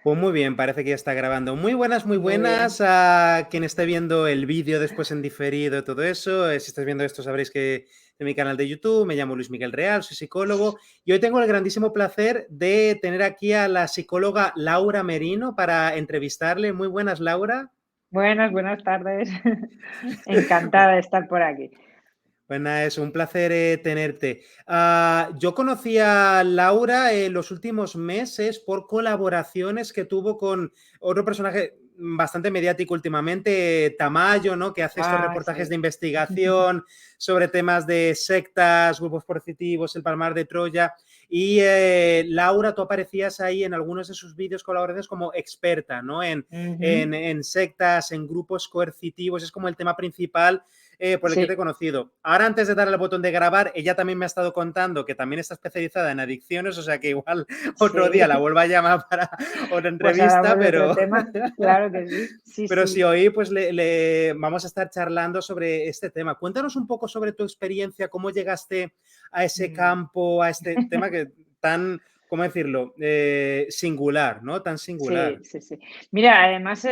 Pues muy bien, parece que ya está grabando. Muy Muy bien. buenas a quien esté viendo el vídeo después en diferido y todo eso. Si estáis viendo esto sabréis que de mi canal de YouTube me llamo Luis Miguel Real, soy psicólogo y hoy tengo el grandísimo placer de tener aquí a la psicóloga Laura Merino para entrevistarle. Muy buenas, Laura. Buenas tardes. Encantada de estar por aquí. Pues nada, es un placer tenerte. Yo conocí a Laura en los últimos meses por colaboraciones que tuvo con otro personaje bastante mediático últimamente, Tamayo, ¿no? Que hace estos reportajes de Sí. investigación sobre temas de sectas, grupos positivos, el Palmar de Troya. Y Laura, tú aparecías ahí en algunos de sus vídeos colaboraciones como experta, ¿no? Ujú. En sectas, en grupos coercitivos, es como el tema principal por el que te he Sí. conocido. Ahora, antes de darle al botón de grabar, ella también me ha estado contando que también está especializada en adicciones, o sea que igual otro día la Sí. vuelvo a llamar para otra Pues hablamos entrevista, de otro tema. Claro que sí. Sí, pero si sí. hoy pues vamos a estar charlando sobre este tema. Cuéntanos un poco sobre tu experiencia, cómo llegaste a ese Mm. campo, a este tema que tan, ¿cómo decirlo? Singular, ¿no? Tan Sí, singular. sí, sí. Mira, además,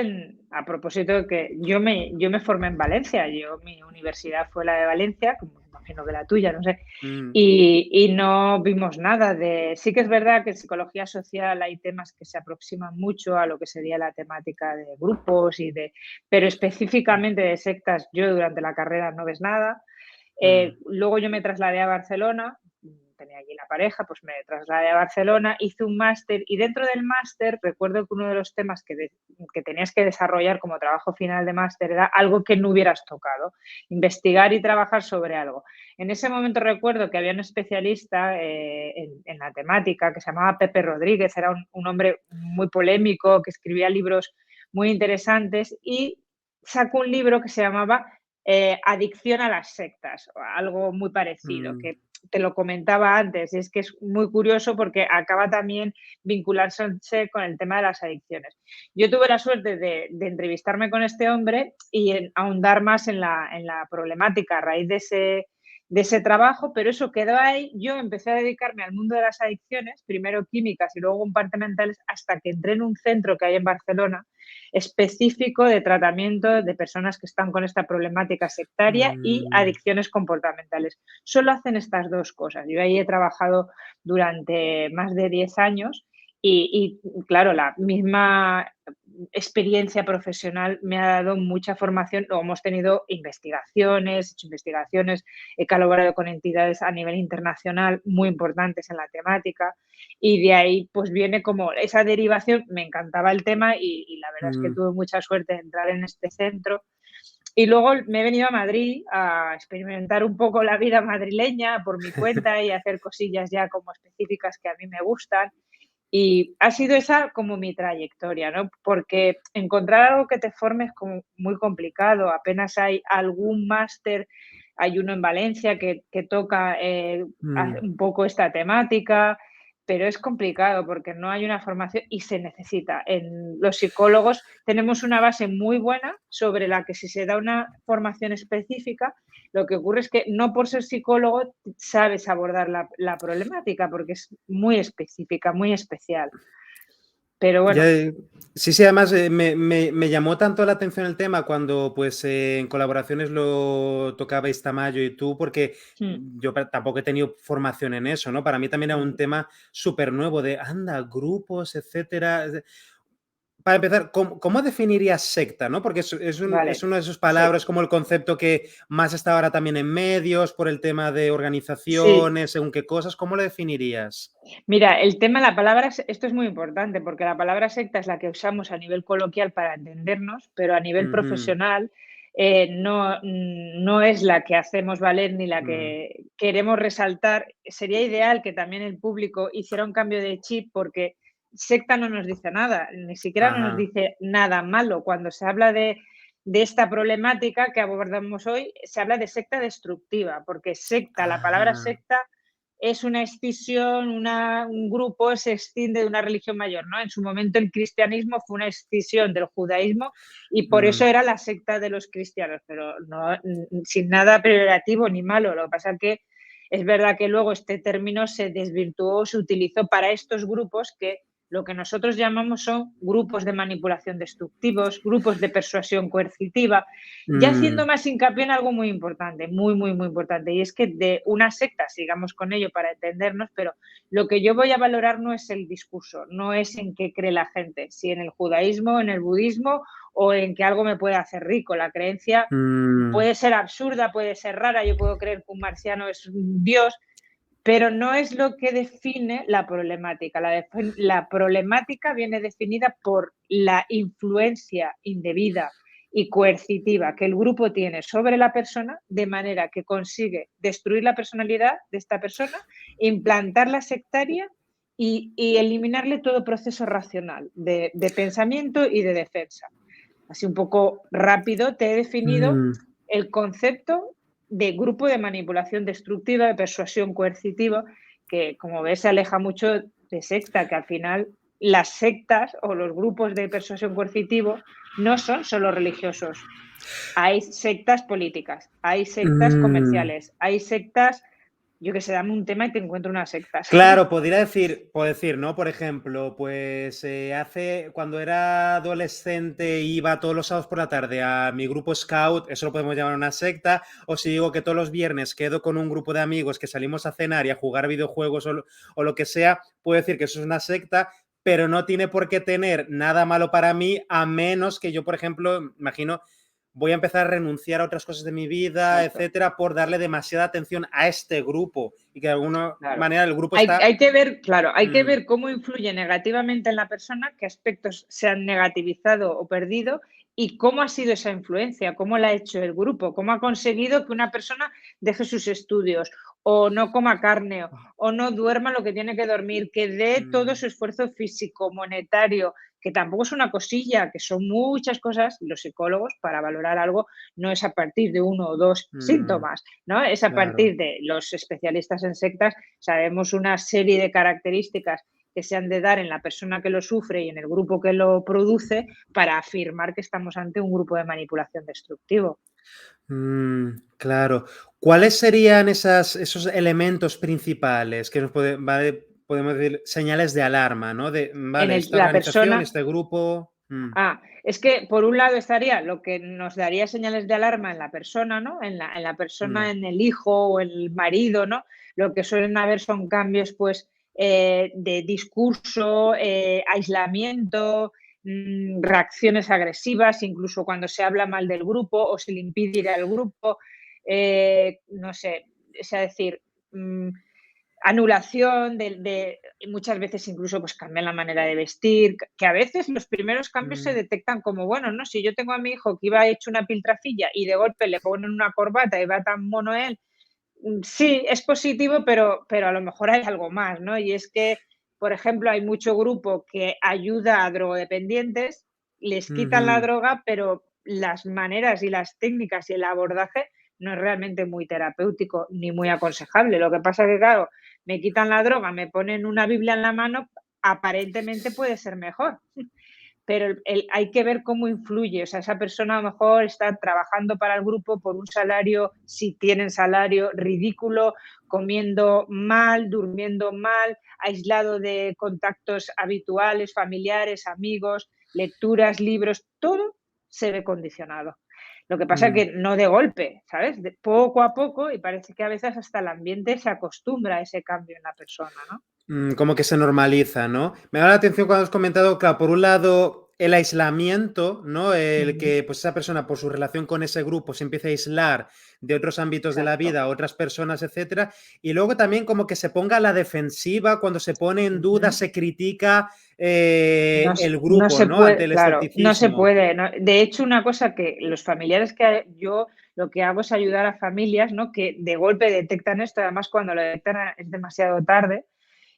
a propósito de que yo me formé en Valencia, mi universidad fue la de Valencia, como imagino que la tuya, no sé, Mm, y no vimos nada de... Sí que es verdad que en psicología social hay temas que se aproximan mucho a lo que sería la temática de grupos pero específicamente de sectas, yo durante la carrera no ves nada. mm, Luego yo me trasladé a Barcelona, tenía allí la pareja, pues me trasladé a Barcelona, hice un máster y dentro del máster recuerdo que uno de los temas que tenías que desarrollar como trabajo final de máster era algo que no hubieras tocado, investigar y trabajar sobre algo. En ese momento recuerdo que había un especialista en la temática que se llamaba Pepe Rodríguez, era un hombre muy polémico que escribía libros muy interesantes y sacó un libro que se llamaba Adicción a las sectas, o algo muy parecido, mm, que te lo comentaba antes, y es que es muy curioso porque acaba también vincularse con el tema de las adicciones. Yo tuve la suerte de entrevistarme con este hombre y ahondar más en la problemática a raíz de ese trabajo, pero eso quedó ahí. Yo empecé a dedicarme al mundo de las adicciones, primero químicas y luego compartimentales, hasta que entré en un centro que hay en Barcelona específico de tratamiento de personas que están con esta problemática sectaria y mm. adicciones comportamentales. Solo hacen estas dos cosas. Yo ahí he trabajado durante más de 10 años claro, la misma experiencia profesional me ha dado mucha formación. Luego hemos tenido investigaciones, he hecho investigaciones, he colaborado con entidades a nivel internacional muy importantes en la temática y de ahí pues viene como esa derivación. Me encantaba el tema y la verdad es que Mm. tuve mucha suerte de entrar en este centro. Y luego me he venido a Madrid a experimentar un poco la vida madrileña por mi cuenta y hacer cosillas ya como específicas que a mí me gustan. Y ha sido esa como mi trayectoria, ¿no? Porque encontrar algo que te forme es como muy complicado. Apenas hay algún máster, hay uno en Valencia que toca Mm. un poco esta temática, pero es complicado porque no hay una formación y se necesita. En los psicólogos tenemos una base muy buena sobre la que si se da una formación específica, lo que ocurre es que no por ser psicólogo sabes abordar la problemática porque es muy específica, muy especial. Pero Ya, bueno, sí, sí, además me llamó tanto la atención el tema cuando pues en colaboraciones lo tocabais Tamayo y tú, porque mm, yo tampoco he tenido formación en eso, ¿no? Para mí también era un mm, tema súper nuevo de, anda, grupos, etcétera. Para empezar, ¿cómo definirías secta, no? Porque es vale, una de sus sí, palabras, como el concepto que más está ahora también en medios, por el tema de sí. organizaciones, según qué cosas, ¿cómo lo definirías? Mira, el tema, la palabra, esto es muy importante porque la palabra secta es la que usamos a nivel coloquial para entendernos, pero a nivel Ujú, profesional no es la que hacemos valer ni la mm, que queremos resaltar. Sería ideal que también el público hiciera un cambio de chip porque secta no nos dice nada, ni siquiera nos ajá, dice nada malo. Cuando se habla de esta problemática que abordamos hoy, se habla de secta destructiva, porque secta, la palabra ajá, secta es una escisión, un grupo se extiende de una religión mayor, ¿no? En su momento el cristianismo fue una escisión del judaísmo y por eso mm. era la secta de los cristianos, pero no, sin nada peyorativo ni malo. Lo que pasa es que es verdad que luego este término se desvirtuó, se utilizó para estos grupos que lo que nosotros llamamos son grupos de manipulación destructivos, grupos de persuasión coercitiva, ya haciendo más hincapié en algo muy importante, muy, muy, muy importante, y es que de una secta, sigamos con ello para entendernos, pero lo que yo voy a valorar no es el discurso, no es en qué cree la gente, si en el judaísmo, en el budismo o en que algo me puede hacer rico. La creencia puede ser absurda, puede ser rara, yo puedo creer que un marciano es un dios, pero no es lo que define la problemática. La problemática viene definida por la influencia indebida y coercitiva que el grupo tiene sobre la persona, de manera que consigue destruir la personalidad de esta persona, implantarla sectaria y eliminarle todo proceso racional de pensamiento y de defensa. Así un poco rápido te he definido el concepto de grupo de manipulación destructiva, de persuasión coercitiva, que como ves se aleja mucho de secta, que al final las sectas o los grupos de persuasión coercitiva no son solo religiosos. Hay sectas políticas, hay sectas comerciales, hay sectas, yo que sé, dame un tema y te encuentro una secta. Claro, puedo decir, ¿no? Por ejemplo, pues cuando era adolescente iba todos los sábados por la tarde a mi grupo Scout, eso lo podemos llamar una secta, o si digo que todos los viernes quedo con un grupo de amigos que salimos a cenar y a jugar videojuegos o lo que sea, puedo decir que eso es una secta, pero no tiene por qué tener nada malo para mí, a menos que yo, por ejemplo, imagino, voy a empezar a renunciar a otras cosas de mi vida, etcétera, por darle demasiada atención a este grupo y que de alguna manera el grupo está... Hay que ver, claro, hay que ver cómo influye negativamente en la persona, qué aspectos se han negativizado o perdido y cómo ha sido esa influencia, cómo la ha hecho el grupo, cómo ha conseguido que una persona deje sus estudios o no coma carne o no duerma lo que tiene que dormir, que dé todo su esfuerzo físico, monetario, que tampoco es una cosilla, que son muchas cosas. Los psicólogos, para valorar algo, no es a partir de uno o dos síntomas, ¿no? Es a partir de los especialistas en sectas, sabemos una serie de características que se han de dar en la persona que lo sufre y en el grupo que lo produce para afirmar que estamos ante un grupo de manipulación destructivo. Claro. ¿Cuáles serían esos elementos principales que nos podemos decir señales de alarma, ¿no? Vale, esta La organización, persona... este grupo. Es que por un lado estaría lo que nos daría señales de alarma en la persona, ¿no? En la persona, en el hijo o el marido, ¿no? Lo que suelen haber son cambios, pues, de discurso, aislamiento, reacciones agresivas, incluso cuando se habla mal del grupo o se le impide ir al grupo, no sé, es decir, anulación y muchas veces incluso pues cambian la manera de vestir, que a veces los primeros cambios se detectan como, bueno, ¿no? Si yo tengo a mi hijo que iba hecho una piltrafilla y de golpe le ponen una corbata y va tan mono él, sí, es positivo, pero a lo mejor hay algo más, ¿no? Y es que, por ejemplo, hay mucho grupo que ayuda a drogodependientes, les quitan la droga, pero las maneras y las técnicas y el abordaje no es realmente muy terapéutico ni muy aconsejable. Lo que pasa que, claro, me quitan la droga, me ponen una Biblia en la mano, aparentemente puede ser mejor, pero hay que ver cómo influye. O sea, esa persona a lo mejor está trabajando para el grupo por un salario, si tienen salario, ridículo, comiendo mal, durmiendo mal, aislado de contactos habituales, familiares, amigos, lecturas, libros, todo se ve condicionado. Lo que pasa es que no de golpe, ¿sabes? Poco a poco, y parece que a veces hasta el ambiente se acostumbra a ese cambio en la persona, ¿no? Como que se normaliza, ¿no? Me da la atención cuando has comentado, claro, por un lado, el aislamiento, ¿no? El que pues esa persona, por su relación con ese grupo, se empieza a aislar de otros ámbitos de la vida, otras personas, etcétera. Y luego también como que se ponga a la defensiva, cuando se pone en duda, se critica el No grupo, se ¿no? Ante puede, el claro, no se escepticismo. puede. De hecho, una cosa que los familiares que yo lo que hago es ayudar a familias, ¿no? Que de golpe detectan esto, además cuando lo detectan es demasiado tarde,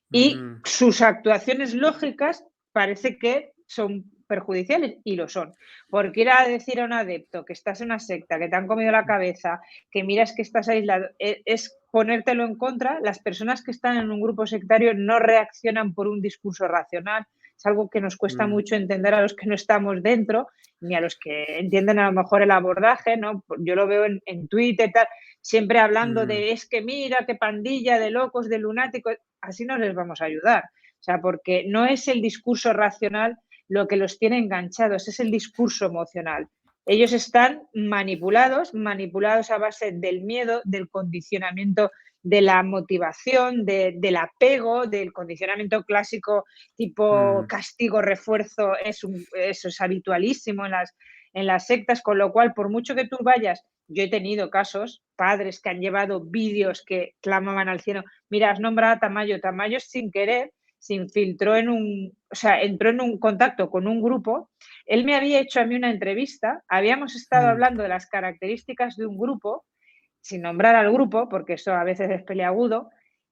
y sus actuaciones lógicas parece que son perjudiciales y lo son. Porque ir a decir a un adepto que estás en una secta, que te han comido la cabeza, que miras que estás aislado, es ponértelo en contra. Las personas que están en un grupo sectario no reaccionan por un discurso racional. Es algo que nos cuesta mucho entender a los que no estamos dentro, ni a los que entienden a lo mejor el abordaje, ¿no? Yo lo veo en Twitter, tal, siempre hablando de es que mira qué pandilla de locos, de lunáticos, así no les vamos a ayudar. O sea, porque no es el discurso racional lo que los tiene enganchados, es el discurso emocional. Ellos están manipulados a base del miedo, del condicionamiento, de la motivación, del apego, del condicionamiento clásico tipo castigo, refuerzo, eso es habitualísimo en las sectas, con lo cual, por mucho que tú vayas, yo he tenido casos, padres que han llevado vídeos que clamaban al cielo, mira, has nombrado a Tamayo, Tamayo sin querer se infiltró entró en un contacto con un grupo. Él me había hecho a mí una entrevista, habíamos estado hablando de las características de un grupo, sin nombrar al grupo, porque eso a veces es peleagudo,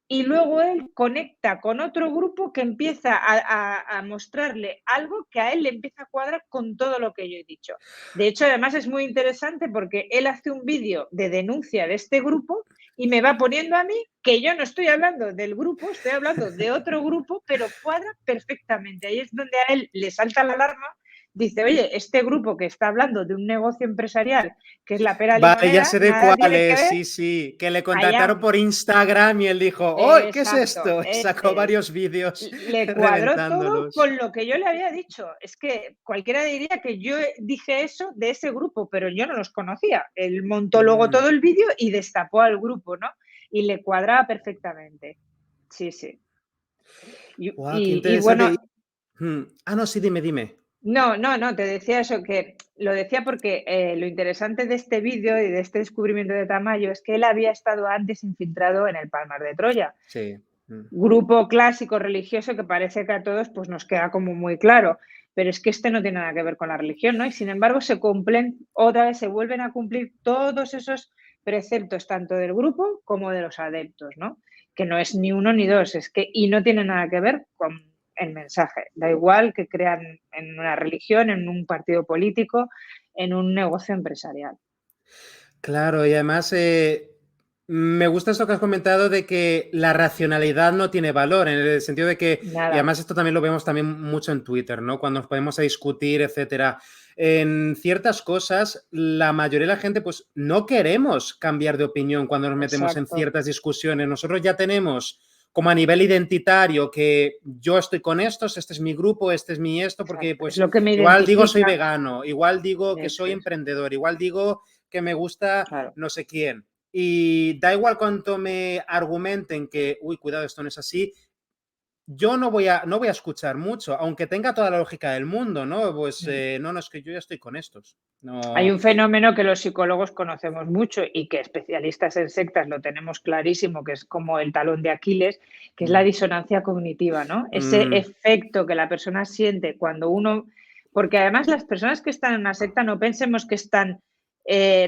y luego él conecta con otro grupo que empieza a mostrarle algo que a él le empieza a cuadrar con todo lo que yo he dicho. De hecho, además es muy interesante porque él hace un vídeo de denuncia de este grupo y me va poniendo a mí que yo no estoy hablando del grupo, estoy hablando de otro grupo, pero cuadra perfectamente. Ahí es donde a él le salta la alarma. Dice, oye, este grupo que está hablando de un negocio empresarial, que es la pera Vale, ya limonera, sé de nada cuál tiene que es, ver sí, que le allá. contactaron por Instagram y él dijo, ¡oh, qué es Exacto, esto! Y sacó ese es. varios vídeos Le cuadró todo reventándolos. con lo que yo le había dicho. Es que cualquiera diría que yo dije eso de ese grupo, pero yo no los conocía. Él montó luego todo el vídeo y destapó al grupo, ¿no? Y le cuadraba perfectamente. Sí, sí. ¡Guau, qué Y interesante! bueno, No, sí, dime. no, te decía eso, que lo decía porque lo interesante de este vídeo y de este descubrimiento de Tamayo es que él había estado antes infiltrado en el Palmar de Troya. Sí. Grupo clásico religioso que parece que a todos pues nos queda como muy claro, pero es que este no tiene nada que ver con la religión, ¿no? Y sin embargo se cumplen, otra vez se vuelven a cumplir todos esos preceptos tanto del grupo como de los adeptos, ¿no? Que no es ni uno ni dos, es que y no tiene nada que ver con el mensaje. Da igual que crean en una religión, en un partido político, en un negocio empresarial. Claro, y además me gusta esto que has comentado de que la racionalidad no tiene valor, en el sentido de que, y Nada, además esto también lo vemos también mucho en Twitter, ¿no? Cuando nos ponemos a discutir, etcétera. En ciertas cosas, la mayoría de la gente, pues no queremos cambiar de opinión cuando nos metemos en exacto, ciertas discusiones. Nosotros ya tenemos como a nivel identitario que yo estoy con estos, este es mi grupo, este es mi esto, porque exacto. Es pues lo que me igual digo soy identifica. vegano, igual digo que Eso soy es, emprendedor, igual digo que me gusta claro. no sé quién. Y da igual cuánto me argumenten que, uy, cuidado, esto no es así, yo no voy a escuchar mucho, aunque tenga toda la lógica del mundo, ¿no? Pues no, es que yo ya estoy con estos. Hay No. un fenómeno que los psicólogos conocemos mucho y que especialistas en sectas lo tenemos clarísimo, que es como el talón de Aquiles, que es la Mm, disonancia cognitiva, ¿no? Ese mm, efecto que la persona siente cuando uno, porque además las personas que están en una secta no pensemos que están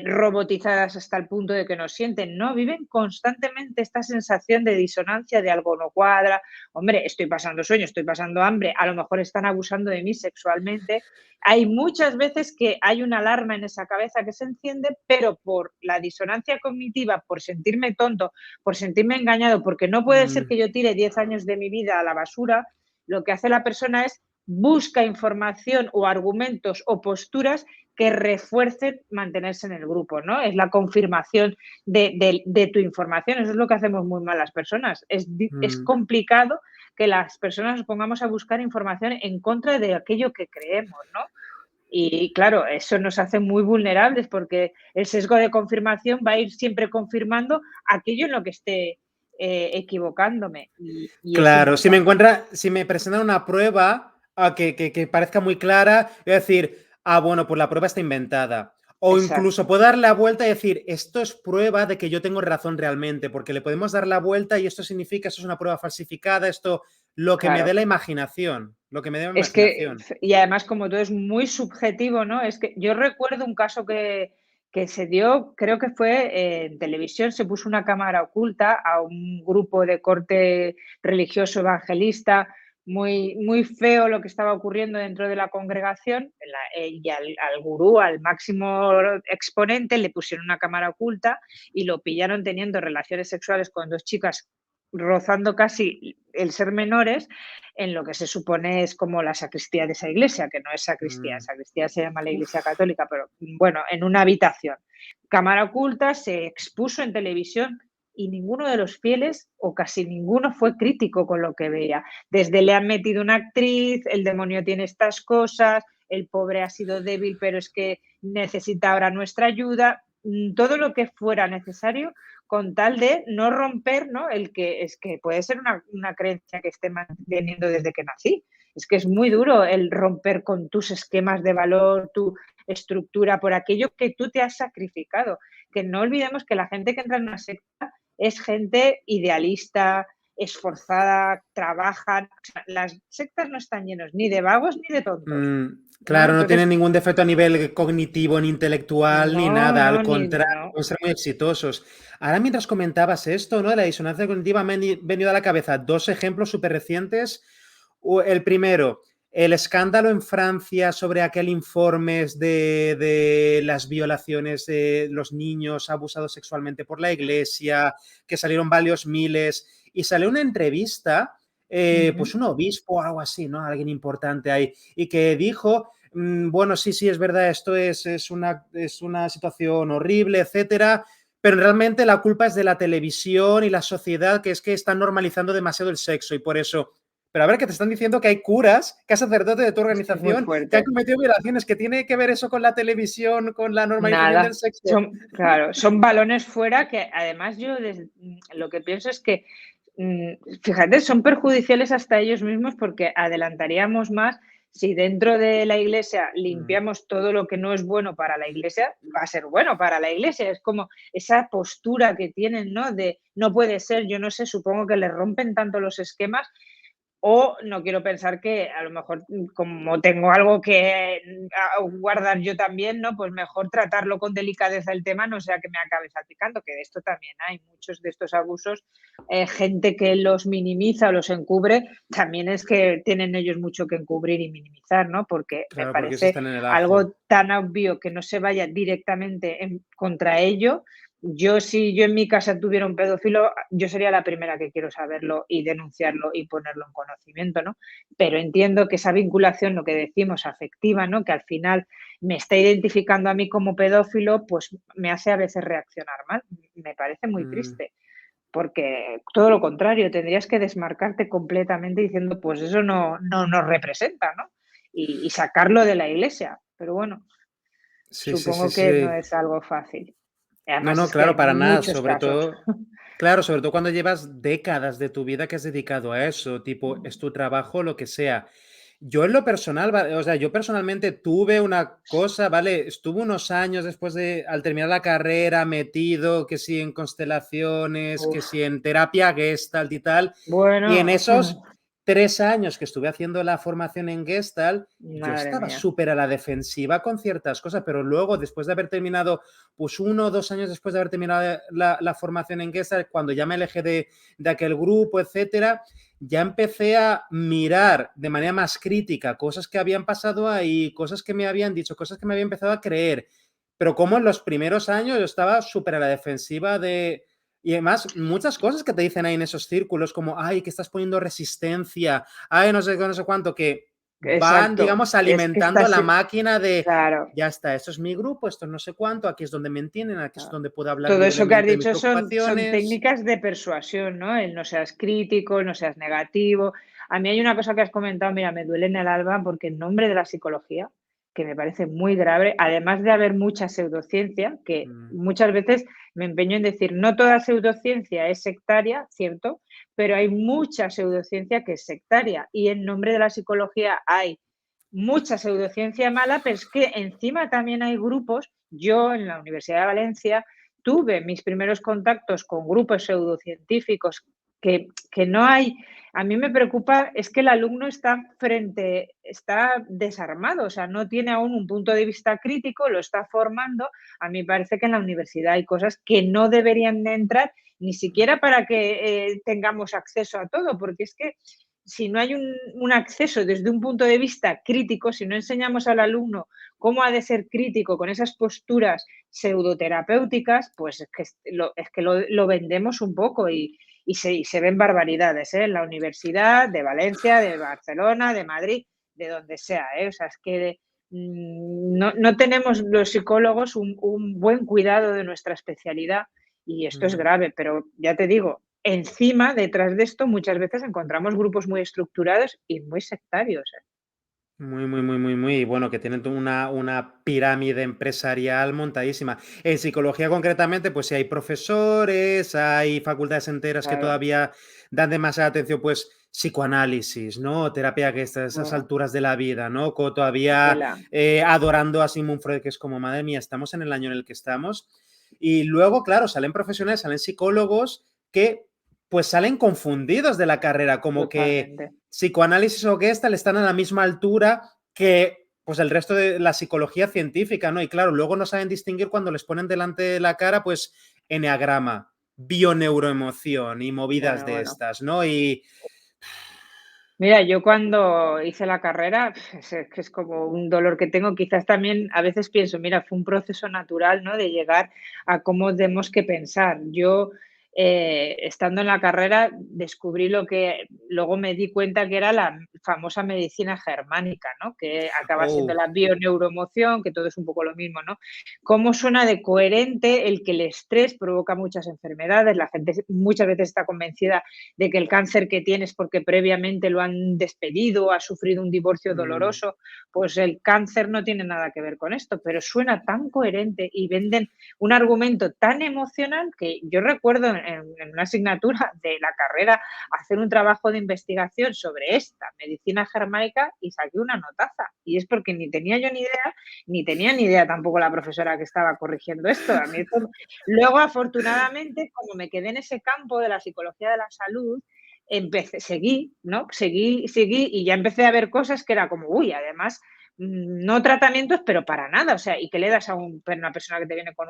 robotizadas hasta el punto de que no sienten, no, viven constantemente esta sensación de disonancia, de algo no cuadra, hombre, estoy pasando sueño, estoy pasando hambre, a lo mejor están abusando de mí sexualmente. Hay muchas veces que hay una alarma en esa cabeza que se enciende, pero por la disonancia cognitiva, por sentirme tonto, por sentirme engañado, porque no puede ser mm, que yo tire 10 años de mi vida a la basura, lo que hace la persona es busca información o argumentos o posturas que refuercen mantenerse en el grupo, ¿no? Es la confirmación de tu información. Eso es lo que hacemos muy mal las personas. Es mm. complicado que las personas nos pongamos a buscar información en contra de aquello que creemos, ¿no? Y claro, eso nos hace muy vulnerables porque el sesgo de confirmación va a ir siempre confirmando aquello en lo que esté equivocándome y es Claro, si importante. si me presentan una prueba que parezca muy clara, voy a decir, bueno, pues la prueba está inventada. O incluso Exacto, puedo dar la vuelta y decir, esto es prueba de que yo tengo razón realmente, porque le podemos dar la vuelta y esto significa, esto es una prueba falsificada, esto, lo que me dé claro. la imaginación, lo que me dé la Es que, imaginación. y además como todo es muy subjetivo, ¿no? Es que yo recuerdo un caso que se dio, creo que fue en televisión, se puso una cámara oculta a un grupo de corte religioso evangelista, muy, muy feo lo que estaba ocurriendo dentro de la congregación, y al gurú, al máximo exponente, le pusieron una cámara oculta y lo pillaron teniendo relaciones sexuales con dos chicas rozando casi el ser menores en lo que se supone es como la sacristía de esa iglesia, que no es sacristía, Mm, sacristía se llama la iglesia uf, católica, pero bueno, en una habitación. Cámara oculta, se expuso en televisión y ninguno de los fieles, o casi ninguno, fue crítico con lo que veía. Desde le han metido una actriz, el demonio tiene estas cosas, el pobre ha sido débil, pero es que necesita ahora nuestra ayuda, todo lo que fuera necesario con tal de no romper, ¿no? El que es que puede ser una creencia que esté manteniendo desde que nací. Es que es muy duro el romper con tus esquemas de valor, tu estructura, por aquello que tú te has sacrificado. Que no olvidemos que la gente que entra en una secta es gente idealista, esforzada, trabajan. O sea, las sectas no están llenos ni de vagos ni de tontos, ¿no? Claro, no tienen Entonces, ningún defecto a nivel cognitivo ni intelectual ni no, nada, al no, ni contrario, no. pueden ser muy exitosos. Ahora, mientras comentabas esto, ¿no? De la disonancia cognitiva, me han venido a la cabeza dos ejemplos súper recientes. El primero, el escándalo en Francia sobre aquel informe de las violaciones de los niños abusados sexualmente por la iglesia, que salieron varios miles, y salió una entrevista, pues un obispo o algo así, ¿no? Alguien importante ahí, y que dijo, bueno, sí, sí, es verdad, esto es una situación horrible, etcétera, pero realmente la culpa es de la televisión y la sociedad, que es que están normalizando demasiado el sexo y por eso. Pero a ver, que te están diciendo que hay curas, que hay sacerdotes de tu Es que es muy organización que han fuerte. cometido violaciones, que tiene que ver eso con la televisión, con la normalización del Nada, sexo. claro, son balones fuera que además yo lo que pienso es que, fíjate, son perjudiciales hasta ellos mismos porque adelantaríamos más si dentro de la iglesia limpiamos todo lo que no es bueno para la iglesia, va a ser bueno para la iglesia. Es como esa postura que tienen, ¿no? De no puede ser, yo no sé, supongo que les rompen tanto los esquemas o no quiero pensar que a lo mejor, como tengo algo que guardar yo también, ¿no? Pues mejor tratarlo con delicadeza el tema, no sea que me acabe salpicando, que de esto también hay muchos de estos abusos, gente que los minimiza o los encubre, también es que tienen ellos mucho que encubrir y minimizar, ¿no? Porque me Claro, porque eso parece está en el ajo. algo tan obvio que no se vaya directamente contra ello. Si yo en mi casa tuviera un pedófilo, yo sería la primera que quiero saberlo y denunciarlo y ponerlo en conocimiento, ¿no? Pero entiendo que esa vinculación, lo que decimos, afectiva, ¿no? Que al final me está identificando a mí como pedófilo, pues me hace a veces reaccionar mal. Me parece muy Mm, triste, porque todo lo contrario, tendrías que desmarcarte completamente diciendo, pues eso no nos representa, ¿no? Y sacarlo de la iglesia. Pero bueno, sí, sí, sí, supongo que no sí. es algo fácil. No, Además no, es que claro, hay para nada. muchos Sobre casos. todo, claro, sobre todo cuando llevas décadas de tu vida que has dedicado a eso, tipo, es tu trabajo, lo que sea. Yo en lo personal, o sea, yo personalmente tuve una cosa, ¿vale? Estuve unos años después al terminar la carrera, metido, que sí en constelaciones, que Uf, sí en terapia Gestalt y tal, y en bueno, esos 3 años que estuve haciendo la formación en Gestalt, yo madre estaba mía. súper a la defensiva con ciertas cosas, pero luego, después de haber terminado, pues 1 o 2 años después de haber terminado la formación en Gestalt, cuando ya me alejé de aquel grupo, etcétera, ya empecé a mirar de manera más crítica cosas que habían pasado ahí, cosas que me habían dicho, cosas que me había empezado a creer, pero como en los primeros años yo estaba súper a la defensiva de... Y además, muchas cosas que te dicen ahí en esos círculos, como, ay, que estás poniendo resistencia, ay, no sé, no sé cuánto, que van, Exacto, digamos, es que alimentando a estás, la máquina de, claro, ya está, esto es mi grupo, esto no sé cuánto, aquí es donde me entienden, aquí es claro. donde puedo hablar Todo eso que has libremente de mis dicho son preocupaciones. técnicas de persuasión, ¿no? El no seas crítico, no seas negativo. A mí hay una cosa que has comentado, mira, me duele en el alma porque en nombre de la psicología, que me parece muy grave, además de haber mucha pseudociencia, que Mm, muchas veces me empeño en decir, no toda pseudociencia es sectaria, cierto, pero hay mucha pseudociencia que es sectaria y en nombre de la psicología hay mucha pseudociencia mala, pero es que encima también hay grupos. Yo en la Universidad de Valencia tuve mis primeros contactos con grupos pseudocientíficos que no hay. A mí me preocupa es que el alumno está desarmado, o sea, no tiene aún un punto de vista crítico, lo está formando. A mí me parece que en la universidad hay cosas que no deberían de entrar ni siquiera para que tengamos acceso a todo, porque es que si no hay un acceso desde un punto de vista crítico, si no enseñamos al alumno cómo ha de ser crítico con esas posturas pseudoterapéuticas, pues es que lo vendemos un poco y se ven barbaridades, ¿eh? En la universidad de Valencia, de Barcelona, de Madrid, de donde sea, ¿eh? O sea, es que no tenemos los psicólogos un buen cuidado de nuestra especialidad Y esto es Mm. grave, pero ya te digo, encima, detrás de esto, muchas veces encontramos grupos muy estructurados y muy sectarios, ¿eh? Muy, muy, muy, muy, muy bueno, que tienen una pirámide empresarial montadísima. En psicología concretamente, pues sí hay profesores, hay facultades enteras que Claro, todavía dan demasiada atención, pues psicoanálisis, ¿no? Terapia que está a esas bueno, alturas de la vida, ¿no? Todavía tela. adorando a Sigmund Freud, que es como, madre mía, estamos en el año en el que estamos. Y luego, claro, salen profesionales, salen psicólogos que pues salen confundidos de la carrera, como que Totalmente. psicoanálisis o Gestalt están a la misma altura que pues el resto de la psicología científica, ¿no? Y claro, luego no saben distinguir cuando les ponen delante de la cara, pues, eneagrama, bioneuroemoción y movidas Bueno, de bueno. estas, ¿no? Y Mira, yo cuando hice la carrera, es que es como un dolor que tengo. Quizás también a veces pienso, mira, fue un proceso natural, ¿no? De llegar a cómo tenemos que pensar. Yo, estando en la carrera, descubrí lo que luego me di cuenta que era la famosa medicina germánica, ¿no? Que acaba siendo oh, la bioneuroemoción, que todo es un poco lo mismo, ¿no? Cómo suena de coherente el que el estrés provoca muchas enfermedades. La gente muchas veces está convencida de que el cáncer que tienes porque previamente lo han despedido, ha sufrido un divorcio mm, doloroso, pues el cáncer no tiene nada que ver con esto, pero suena tan coherente y venden un argumento tan emocional que yo recuerdo en una asignatura de la carrera hacer un trabajo de investigación sobre esta medicina germánica y saqué una notaza. Y es porque ni tenía yo ni idea, ni tenía ni idea tampoco la profesora que estaba corrigiendo esto. A mí esto luego, afortunadamente, como me quedé en ese campo de la psicología de la salud, seguí, ¿no? Seguí y ya empecé a ver cosas que era como, uy, además, no tratamientos, pero para nada, o sea, ¿y qué le das a una persona que te viene con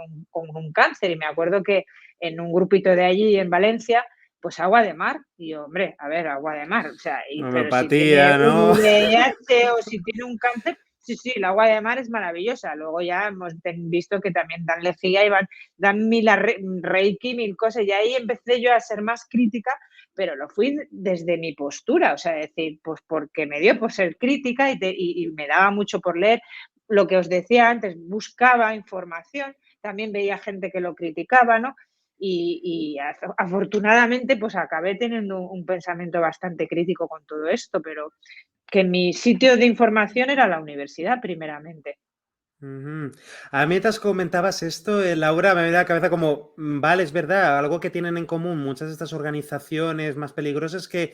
un cáncer? Y me acuerdo que en un grupito de allí en Valencia, pues agua de mar. Y yo, hombre, a ver, agua de mar, o sea, pero si tiene homeopatía, un ¿no? VIH o si tiene un cáncer, sí, sí, el agua de mar es maravillosa. Luego ya hemos visto que también dan lejía y dan reiki, mil cosas. Y ahí empecé yo a ser más crítica, pero lo fui desde mi postura, o sea, decir, pues porque me dio por ser crítica y me daba mucho por leer. Lo que os decía antes, buscaba información, también veía gente que lo criticaba, ¿no? Y afortunadamente pues acabé teniendo un pensamiento bastante crítico con todo esto, pero que mi sitio de información era la universidad primeramente. Ujú. A mí mientras comentabas esto, Laura, me viene a la cabeza como, vale, es verdad, algo que tienen en común muchas de estas organizaciones más peligrosas es que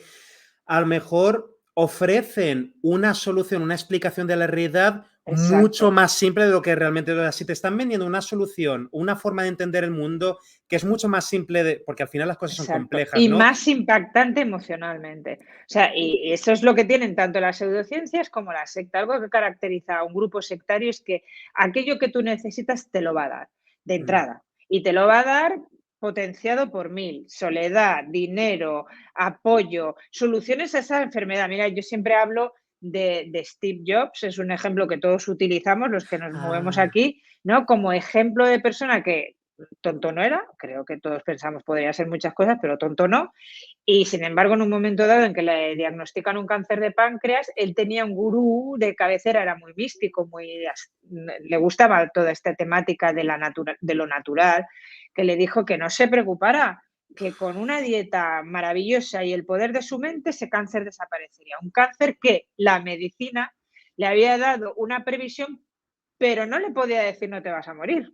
a lo mejor ofrecen una solución, una explicación de la realidad mucho Exacto. más simple de lo que realmente es. Si te están vendiendo una solución, una forma de entender el mundo que es mucho más simple, porque al final las cosas son Exacto. complejas, Y ¿no? más impactante emocionalmente. O sea, y eso es lo que tienen tanto las pseudociencias como la secta. Algo que caracteriza a un grupo sectario es que aquello que tú necesitas te lo va a dar de Mm. entrada. Y te lo va a dar potenciado por mil. Soledad, dinero, apoyo, soluciones a esa enfermedad. Mira, yo siempre hablo de Steve Jobs, es un ejemplo que todos utilizamos, los que nos movemos Ah, aquí, ¿no? Como ejemplo de persona que tonto no era, creo que todos pensamos podría ser muchas cosas, pero tonto no. Y sin embargo, en un momento dado en que le diagnostican un cáncer de páncreas, él tenía un gurú de cabecera, era muy místico, le gustaba toda esta temática de lo natural, que le dijo que no se preocupara, que con una dieta maravillosa y el poder de su mente ese cáncer desaparecería. Un cáncer que la medicina le había dado una previsión, pero no le podía decir no te vas a morir.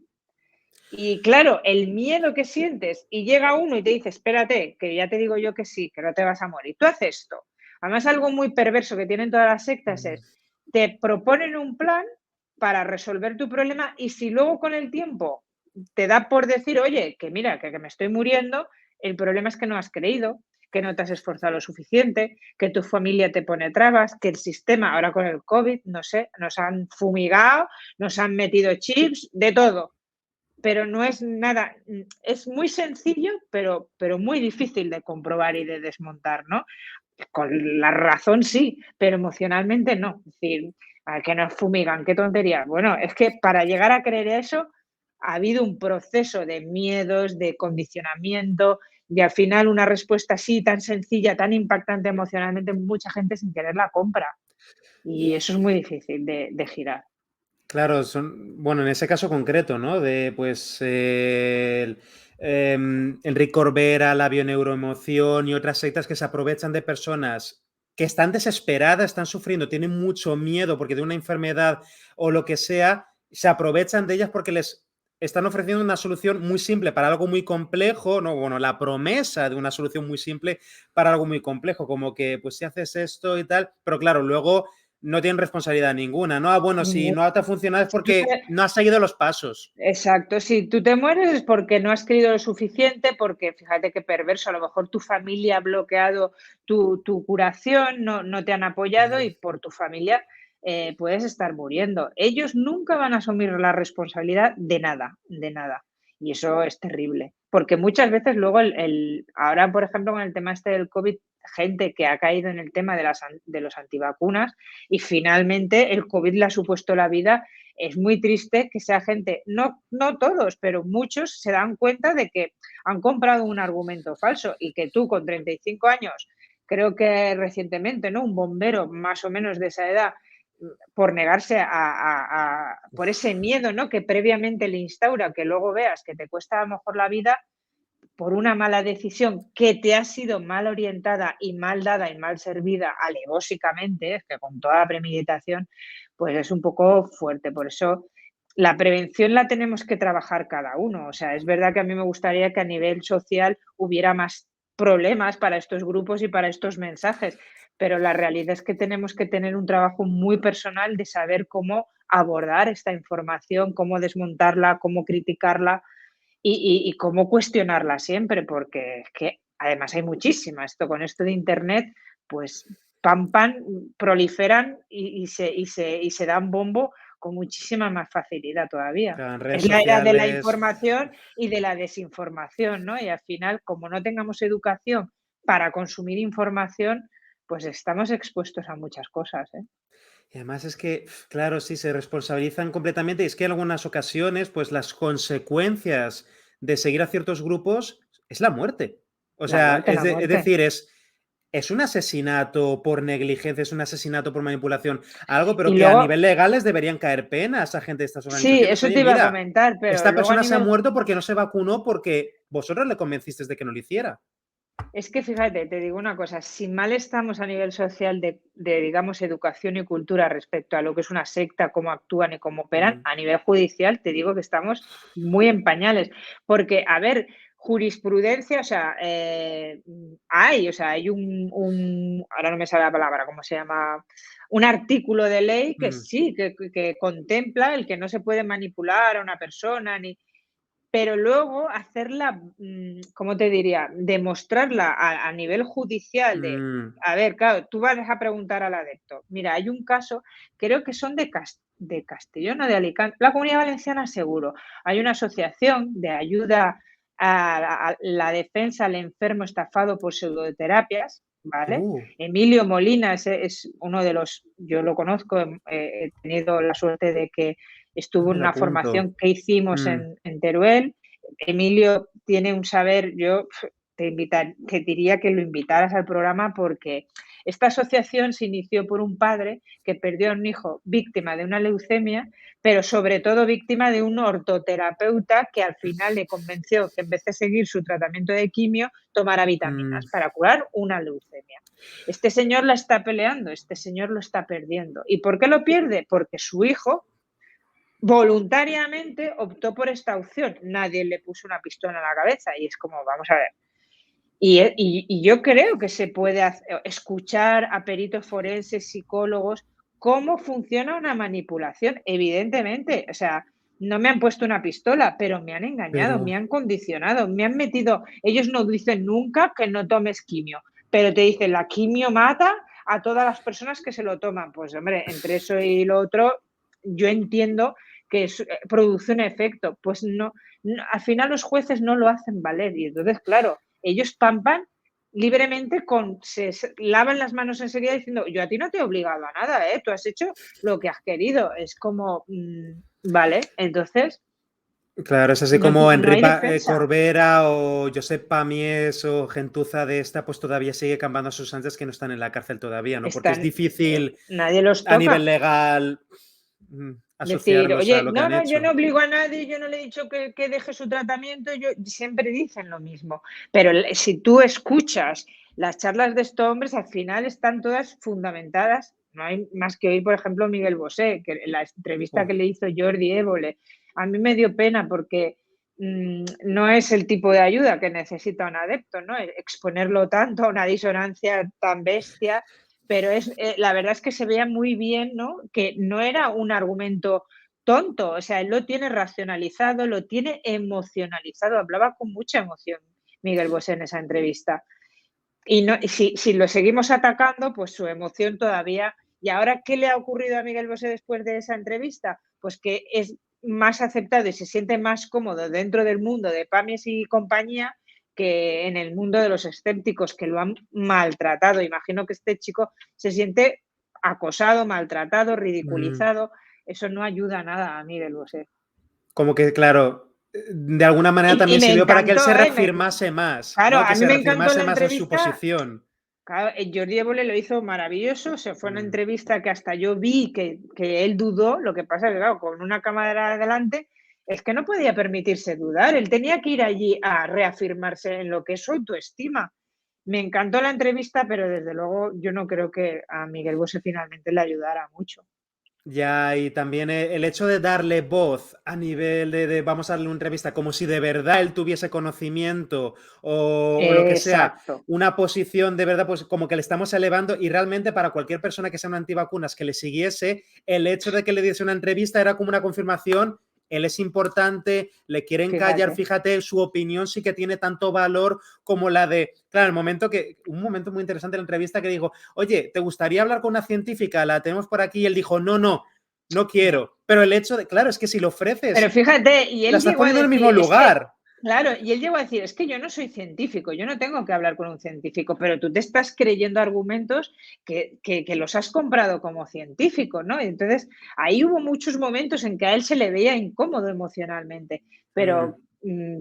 Y claro, el miedo que sientes y llega uno y te dice, espérate, que ya te digo yo que sí, que no te vas a morir. Tú haces esto. Además, algo muy perverso que tienen todas las sectas mm. es, te proponen un plan para resolver tu problema y si luego con el tiempo te da por decir, oye, que mira, que me estoy muriendo, el problema es que no has creído, que no te has esforzado lo suficiente, que tu familia te pone trabas, que el sistema, ahora con el COVID, no sé, nos han fumigado, nos han metido chips, de todo, pero no es nada, es muy sencillo, pero muy difícil de comprobar y de desmontar, ¿no? Con la razón sí, pero emocionalmente no. Es decir, ¿a que nos fumigan? Qué tontería. Bueno, es que para llegar a creer eso ha habido un proceso de miedos, de condicionamiento y al final una respuesta así tan sencilla, tan impactante emocionalmente, mucha gente sin querer la compra. Y eso es muy difícil de girar. Claro, bueno, en ese caso concreto, ¿no? De, pues, Enrique Corbera, la bioneuroemoción y otras sectas que se aprovechan de personas que están desesperadas, están sufriendo, tienen mucho miedo porque de una enfermedad o lo que sea, se aprovechan de ellas porque les están ofreciendo una solución muy simple para algo muy complejo, ¿no? Bueno, la promesa de una solución muy simple para algo muy complejo, como que, pues si haces esto y tal, pero claro, luego no tienen responsabilidad ninguna, ¿no? Bueno, si no te ha funcionado es porque no has seguido los pasos. Exacto, si tú te mueres es porque no has querido lo suficiente, porque fíjate qué perverso, a lo mejor tu familia ha bloqueado tu curación, no te han apoyado y por tu familia puedes estar muriendo. Ellos nunca van a asumir la responsabilidad de nada, de nada. Y eso es terrible, porque muchas veces luego, ahora por ejemplo con el tema este del COVID, gente que ha caído en el tema de los antivacunas y finalmente el COVID le ha supuesto la vida. Es muy triste que sea gente, no todos, pero muchos se dan cuenta de que han comprado un argumento falso y que tú con 35 años, creo que recientemente, ¿no? Un bombero más o menos de esa edad, por negarse por ese miedo, ¿no? Que previamente le instaura, que luego veas que te cuesta a lo mejor la vida por una mala decisión que te ha sido mal orientada y mal dada y mal servida alevosicamente, que con toda la premeditación, pues es un poco fuerte. Por eso la prevención la tenemos que trabajar cada uno. O sea, es verdad que a mí me gustaría que a nivel social hubiera más problemas para estos grupos y para estos mensajes, pero la realidad es que tenemos que tener un trabajo muy personal de saber cómo abordar esta información, cómo desmontarla, cómo criticarla y cómo cuestionarla siempre, porque es que además hay muchísima. Con esto de Internet, pues pam, pam, proliferan y se dan bombo con muchísima más facilidad todavía. En redes Es la era de la sociales. información y de la desinformación, ¿no? Y al final, como no tengamos educación para consumir información, pues estamos expuestos a muchas cosas, ¿eh? Y además es que, claro, sí, se responsabilizan completamente. Y es que en algunas ocasiones, pues las consecuencias de seguir a ciertos grupos es la muerte. O La sea, muerte, la es muerte. decir, es un asesinato por negligencia, es un asesinato por manipulación, algo, pero Y que a luego, nivel legal les deberían caer penas a gente de estas sí, organizaciones. eso Oye, te iba a mira, comentar, pero esta luego a persona se ha nivel. muerto porque no se vacunó porque vosotros le convencisteis de que no lo hiciera. Es que fíjate, te digo una cosa, si mal estamos a nivel social digamos, educación y cultura respecto a lo que es una secta, cómo actúan y cómo operan, Mm, a nivel judicial te digo que estamos muy en pañales. Porque, a ver, jurisprudencia, o sea, hay ahora no me sale la palabra, ¿cómo se llama? Un artículo de ley que mm, sí, que contempla el que no se puede manipular a una persona, ni, pero luego hacerla, ¿cómo te diría? Demostrarla a nivel judicial de, mm. a ver, claro, tú vas a preguntar al adepto. Mira, hay un caso, creo que son de Castellón o de Alicante, la Comunidad Valenciana seguro. Hay una asociación de ayuda a la defensa al enfermo estafado por pseudoterapias, ¿vale? Uh, Emilio Molina es uno de los, yo lo conozco, he tenido la suerte de que estuvo me en la una apunto. formación que hicimos Mm, en Teruel. Emilio tiene un saber, yo te diría que lo invitaras al programa porque esta asociación se inició por un padre que perdió a un hijo víctima de una leucemia, pero sobre todo víctima de un ortoterapeuta que al final le convenció que en vez de seguir su tratamiento de quimio, tomara mm. vitaminas para curar una leucemia. Este señor la está peleando, este señor lo está perdiendo. ¿Y por qué lo pierde? Porque su hijo voluntariamente optó por esta opción. Nadie le puso una pistola en la cabeza y es como, vamos a ver. Y yo creo que se puede escuchar a peritos forenses, psicólogos, cómo funciona una manipulación. Evidentemente, o sea, no me han puesto una pistola, pero me han engañado, me Pero, han condicionado, me han metido. Ellos no dicen nunca que no tomes quimio, pero te dicen la quimio mata a todas las personas que se lo toman. Pues hombre, entre eso y lo otro, yo entiendo que produce un efecto. Pues no, al final los jueces no lo hacen valer y entonces, claro, ellos pampan libremente se lavan las manos enseguida diciendo, yo a ti no te he obligado a nada, tú has hecho lo que has querido. Es como, vale, entonces claro, es así no, como no hay Enrique defensa. Corbera o Josep Pamies o gentuza de esta, pues todavía sigue campando a sus anchas que no están en la cárcel todavía, ¿no? Porque es Están, difícil nadie los a nivel toca. legal. Decir, asociarlos a oye, lo que no, han no, yo no hecho. obligo a nadie, yo no le he dicho que deje su tratamiento, yo siempre dicen lo mismo. Pero si tú escuchas las charlas de estos hombres, al final están todas fundamentadas. No hay más que oír, por ejemplo, Miguel Bosé, que la entrevista Uf, que le hizo Jordi Évole, a mí me dio pena porque no es el tipo de ayuda que necesita un adepto, ¿no? Exponerlo tanto a una disonancia tan bestia, pero la verdad es que se veía muy bien, ¿no? Que no era un argumento tonto, o sea, él lo tiene racionalizado, lo tiene emocionalizado, hablaba con mucha emoción Miguel Bosé en esa entrevista. Y no, si lo seguimos atacando, pues su emoción todavía. ¿Y ahora qué le ha ocurrido a Miguel Bosé después de esa entrevista? Pues que es más aceptado y se siente más cómodo dentro del mundo de Pamies y compañía que en el mundo de los escépticos que lo han maltratado. Imagino que este chico se siente acosado, maltratado, mm. ridiculizado. Eso no ayuda nada a Miguel Bosé. Como que, claro, de alguna manera Y también me sirvió para que él encantó, se ¿eh? reafirmase más, Claro, ¿no? Que a mí se me encantó reafirmase la más en su entrevista. posición. Claro, Jordi Évole lo hizo maravilloso, se fue a una Mm. entrevista que hasta yo vi que él dudó, lo que pasa es que, claro, con una cámara delante, es que no podía permitirse dudar, él tenía que ir allí a reafirmarse en lo que es su autoestima. Me encantó la entrevista, pero desde luego yo no creo que a Miguel Bosé finalmente le ayudara mucho. Ya, y también el hecho de darle voz a nivel vamos a darle una entrevista como si de verdad él tuviese conocimiento o lo que sea, Exacto. una posición de verdad, pues como que le estamos elevando y realmente para cualquier persona que sea una antivacunas que le siguiese, el hecho de que le diese una entrevista era como una confirmación, él es importante, le quieren callar, Fíjate. fíjate, su opinión sí que tiene tanto valor como la de, claro, un momento muy interesante en la entrevista que dijo, oye, ¿te gustaría hablar con una científica? La tenemos por aquí y él dijo, no, no, no No. quiero. Pero el hecho de, claro, es que si lo Pero ofreces, fíjate, y la él estás llegó a poniendo en el decir, mismo es que, lugar. claro, y él llegó a decir, es que yo no soy científico, yo no tengo que hablar con un científico, pero tú te estás creyendo argumentos que los has comprado como científico, ¿no? Y entonces, ahí hubo muchos momentos en que a él se le veía incómodo emocionalmente, Mm, pero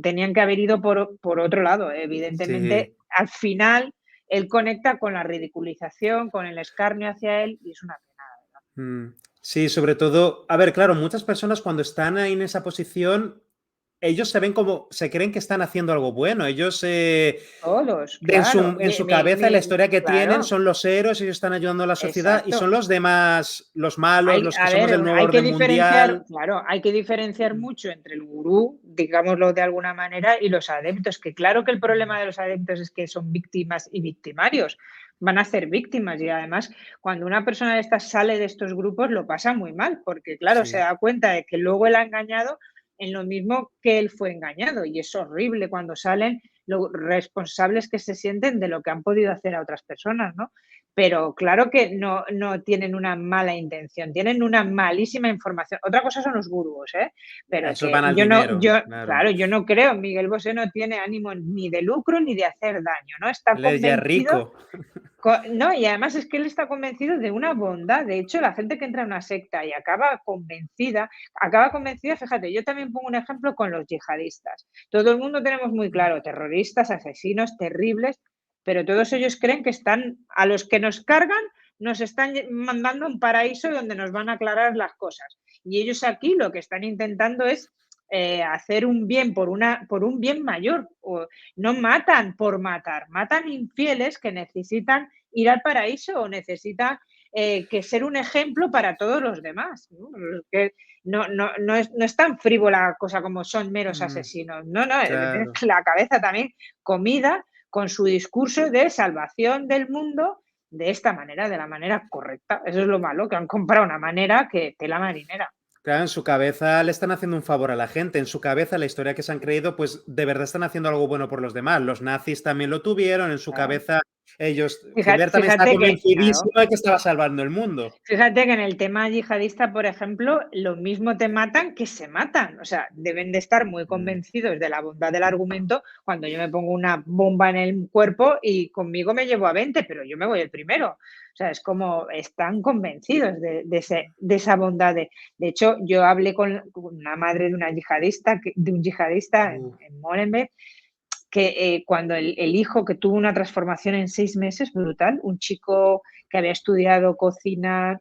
tenían que haber ido por otro lado. sí. Evidentemente, al final, él conecta con la ridiculización, con el escarnio hacia él, y es una pena, la verdad. Mm, sí, sobre todo, a ver, claro, muchas personas cuando están ahí en esa posición, ellos se ven como, se creen que están haciendo algo bueno. Ellos, Todos, claro. en su cabeza, la historia que tienen Claro, son los héroes, ellos están ayudando a la sociedad y son exacto. los demás, los malos, Hay, los que a somos ver, del nuevo hay que orden diferenciar, mundial. claro, hay que diferenciar mucho entre el gurú, digámoslo de alguna manera, y los adeptos, que claro que el problema de los adeptos es que son víctimas y victimarios, van a ser víctimas y además cuando una persona de estas sale de estos grupos lo pasa muy mal, porque claro, se Sí. da cuenta de que luego él ha engañado en lo mismo que él fue engañado y es horrible cuando salen los responsables que se sienten de lo que han podido hacer a otras personas, ¿no? Pero claro que no tienen una mala intención, tienen una malísima información. Otra cosa son los gurús, ¿eh? Pero Esos que van al dinero, claro. claro, yo no creo, Miguel Bosé no tiene ánimo ni de lucro ni de hacer daño, ¿no? Está Él es ya convencido, rico. no, y además es que él está convencido de una bondad. De hecho, la gente que entra en una secta y acaba convencida, fíjate, yo también pongo un ejemplo con los yihadistas. Todo el mundo tenemos muy claro, terroristas, asesinos terribles, pero todos ellos creen que están, a los que nos cargan, nos están mandando a un paraíso donde nos van a aclarar las cosas. Y ellos aquí lo que están intentando es hacer un bien por un bien mayor. No matan por matar, matan infieles que necesitan ir al paraíso o necesitan que ser un ejemplo para todos los demás. ¿No? Que no es tan frívola la cosa como son meros Mm, asesinos. No, no, tienes claro. la cabeza también comida con su discurso de salvación del mundo de esta manera, de la manera correcta. Eso es lo malo, que han comprado una manera que tela marinera. Claro, en su cabeza le están haciendo un favor a la gente. En su cabeza, la historia que se han creído, pues de verdad están haciendo algo bueno por los demás. Los nazis también lo tuvieron. En su Claro. cabeza, ellos. Fíjate, Hitler también está fíjate que, claro, convencidísimo de que estaba salvando el mundo. fíjate que en el tema yihadista, por ejemplo, lo mismo te matan que se matan. O sea, deben de estar muy Mm, convencidos de la bondad del argumento cuando yo me pongo una bomba en el cuerpo y conmigo me llevo a 20, pero yo me voy el primero. O sea, es como están convencidos de esa bondad. De hecho, yo hablé con una madre de una yihadista, de un yihadista uh, en Molenbeek, que cuando el hijo que tuvo una transformación en 6 meses, brutal, un chico que había estudiado cocina,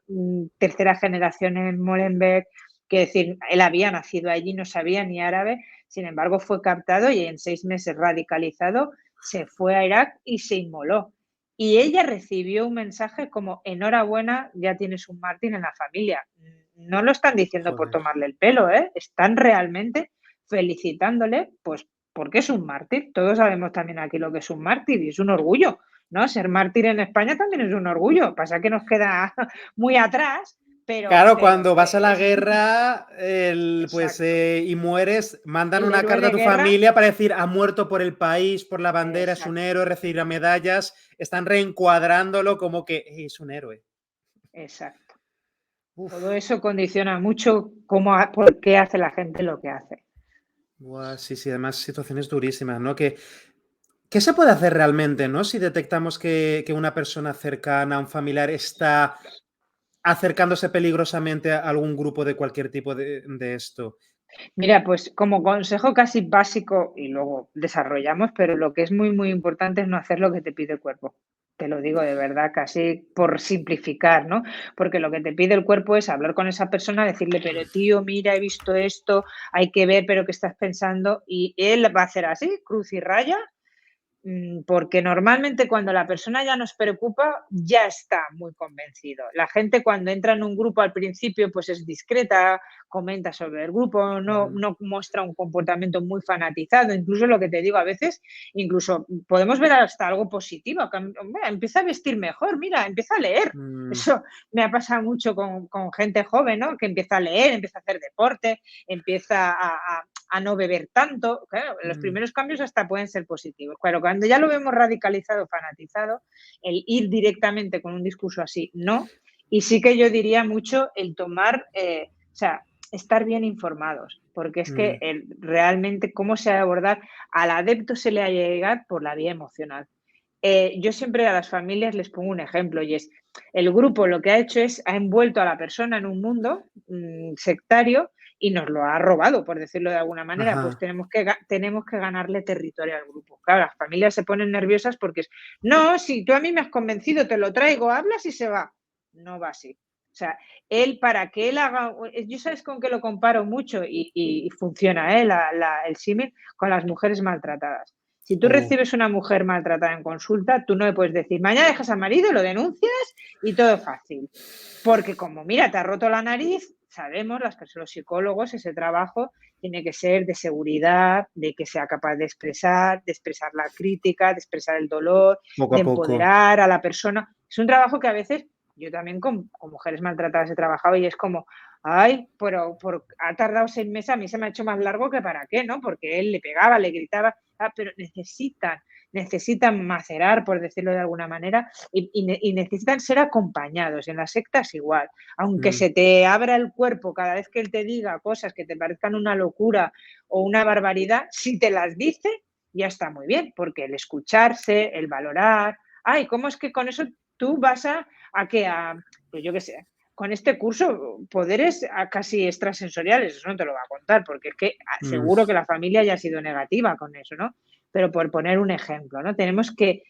tercera generación en Molenbeek, Quiero decir, él había nacido allí, no sabía ni árabe, sin embargo fue captado y en 6 meses radicalizado, se fue a Irak y se inmoló. Y ella recibió un mensaje como: enhorabuena, ya tienes un mártir en la familia. No lo están diciendo por Joder. tomarle el pelo, ¿eh? Están realmente felicitándole, pues porque es un mártir. Todos sabemos también aquí lo que es un mártir y es un orgullo, ¿no? Ser mártir en España también es un orgullo. Pasa que nos queda muy atrás, Claro, pero cuando vas a la es guerra pues, exacto. y mueres, mandan El una héroe carta a de tu guerra, familia para decir, ha muerto por el país, por la bandera, es un exacto, héroe, recibirá medallas. Están reencuadrándolo como que es un héroe. exacto. Todo Uf, eso condiciona mucho por qué hace la gente lo que hace. buah, sí, sí, además situaciones durísimas, ¿no? ¿Qué se puede hacer realmente, ¿no? Si detectamos que una persona cercana, un familiar, está acercándose peligrosamente a algún grupo de cualquier tipo de esto. Mira, pues como consejo casi básico, y luego desarrollamos, pero lo que es muy, muy importante es no hacer lo que te pide el cuerpo. Te lo digo de verdad, casi por simplificar, ¿no? Porque lo que te pide el cuerpo es hablar con esa persona, decirle, pero tío, mira, he visto esto, hay que ver, pero ¿qué estás pensando? Y él va a hacer así, cruz y raya, porque normalmente cuando la persona ya nos preocupa, ya está muy convencido. La gente cuando entra en un grupo al principio, pues es discreta, comenta sobre el grupo, no, Ujú, no muestra un comportamiento muy fanatizado. Incluso lo que te digo, a veces, incluso podemos ver hasta algo positivo, que empieza a vestir mejor, mira, empieza a leer. mm, Eso me ha pasado mucho con gente joven, ¿no? Que empieza a leer, empieza a hacer deporte, empieza a no beber tanto. Claro, los mm, primeros cambios hasta pueden ser positivos, pero cuando ya lo vemos radicalizado, fanatizado, el ir directamente con un discurso así, no. Y sí que yo diría mucho el tomar, o sea, estar bien informados, porque es que mm. realmente cómo se ha de abordar, al adepto se le ha de llegar por la vía emocional. Yo siempre a las familias les pongo un ejemplo y es, el grupo lo que ha hecho es, ha envuelto a la persona en un mundo sectario y nos lo ha robado, por decirlo de alguna manera, pues Ajá. tenemos que ganarle territorio al grupo. Claro, las familias se ponen nerviosas porque es, no, si tú a mí me has convencido, te lo traigo, hablas y se va. No va así. O sea, él, para que él haga, yo sabes con qué lo comparo mucho y funciona, el símil con las mujeres maltratadas. Si tú Oh, recibes una mujer maltratada en consulta, tú no le puedes decir, mañana dejas al marido, lo denuncias y todo fácil. Porque como, mira, te ha roto la nariz, sabemos, los psicólogos, ese trabajo tiene que ser de seguridad, de que sea capaz de expresar la crítica, de expresar el dolor, poco de a poco. empoderar a la persona. Es un trabajo que a veces yo también con mujeres maltratadas he trabajado y es como, ay, pero ha tardado 6 meses, a mí se me ha hecho más largo que para qué, ¿no? Porque él le pegaba, le gritaba, pero necesitan macerar, por decirlo de alguna manera, y necesitan ser acompañados. En las sectas igual. Aunque Mm, se te abra el cuerpo cada vez que él te diga cosas que te parezcan una locura o una barbaridad, si te las dice, ya está muy bien, porque el escucharse, el valorar, ay, ¿cómo es que con eso tú vas pues yo qué sé, con este curso, poderes casi extrasensoriales, eso no te lo va a contar, porque es que mm. seguro que la familia ya ha sido negativa con eso, ¿no? Pero por poner un ejemplo, ¿no? Tenemos que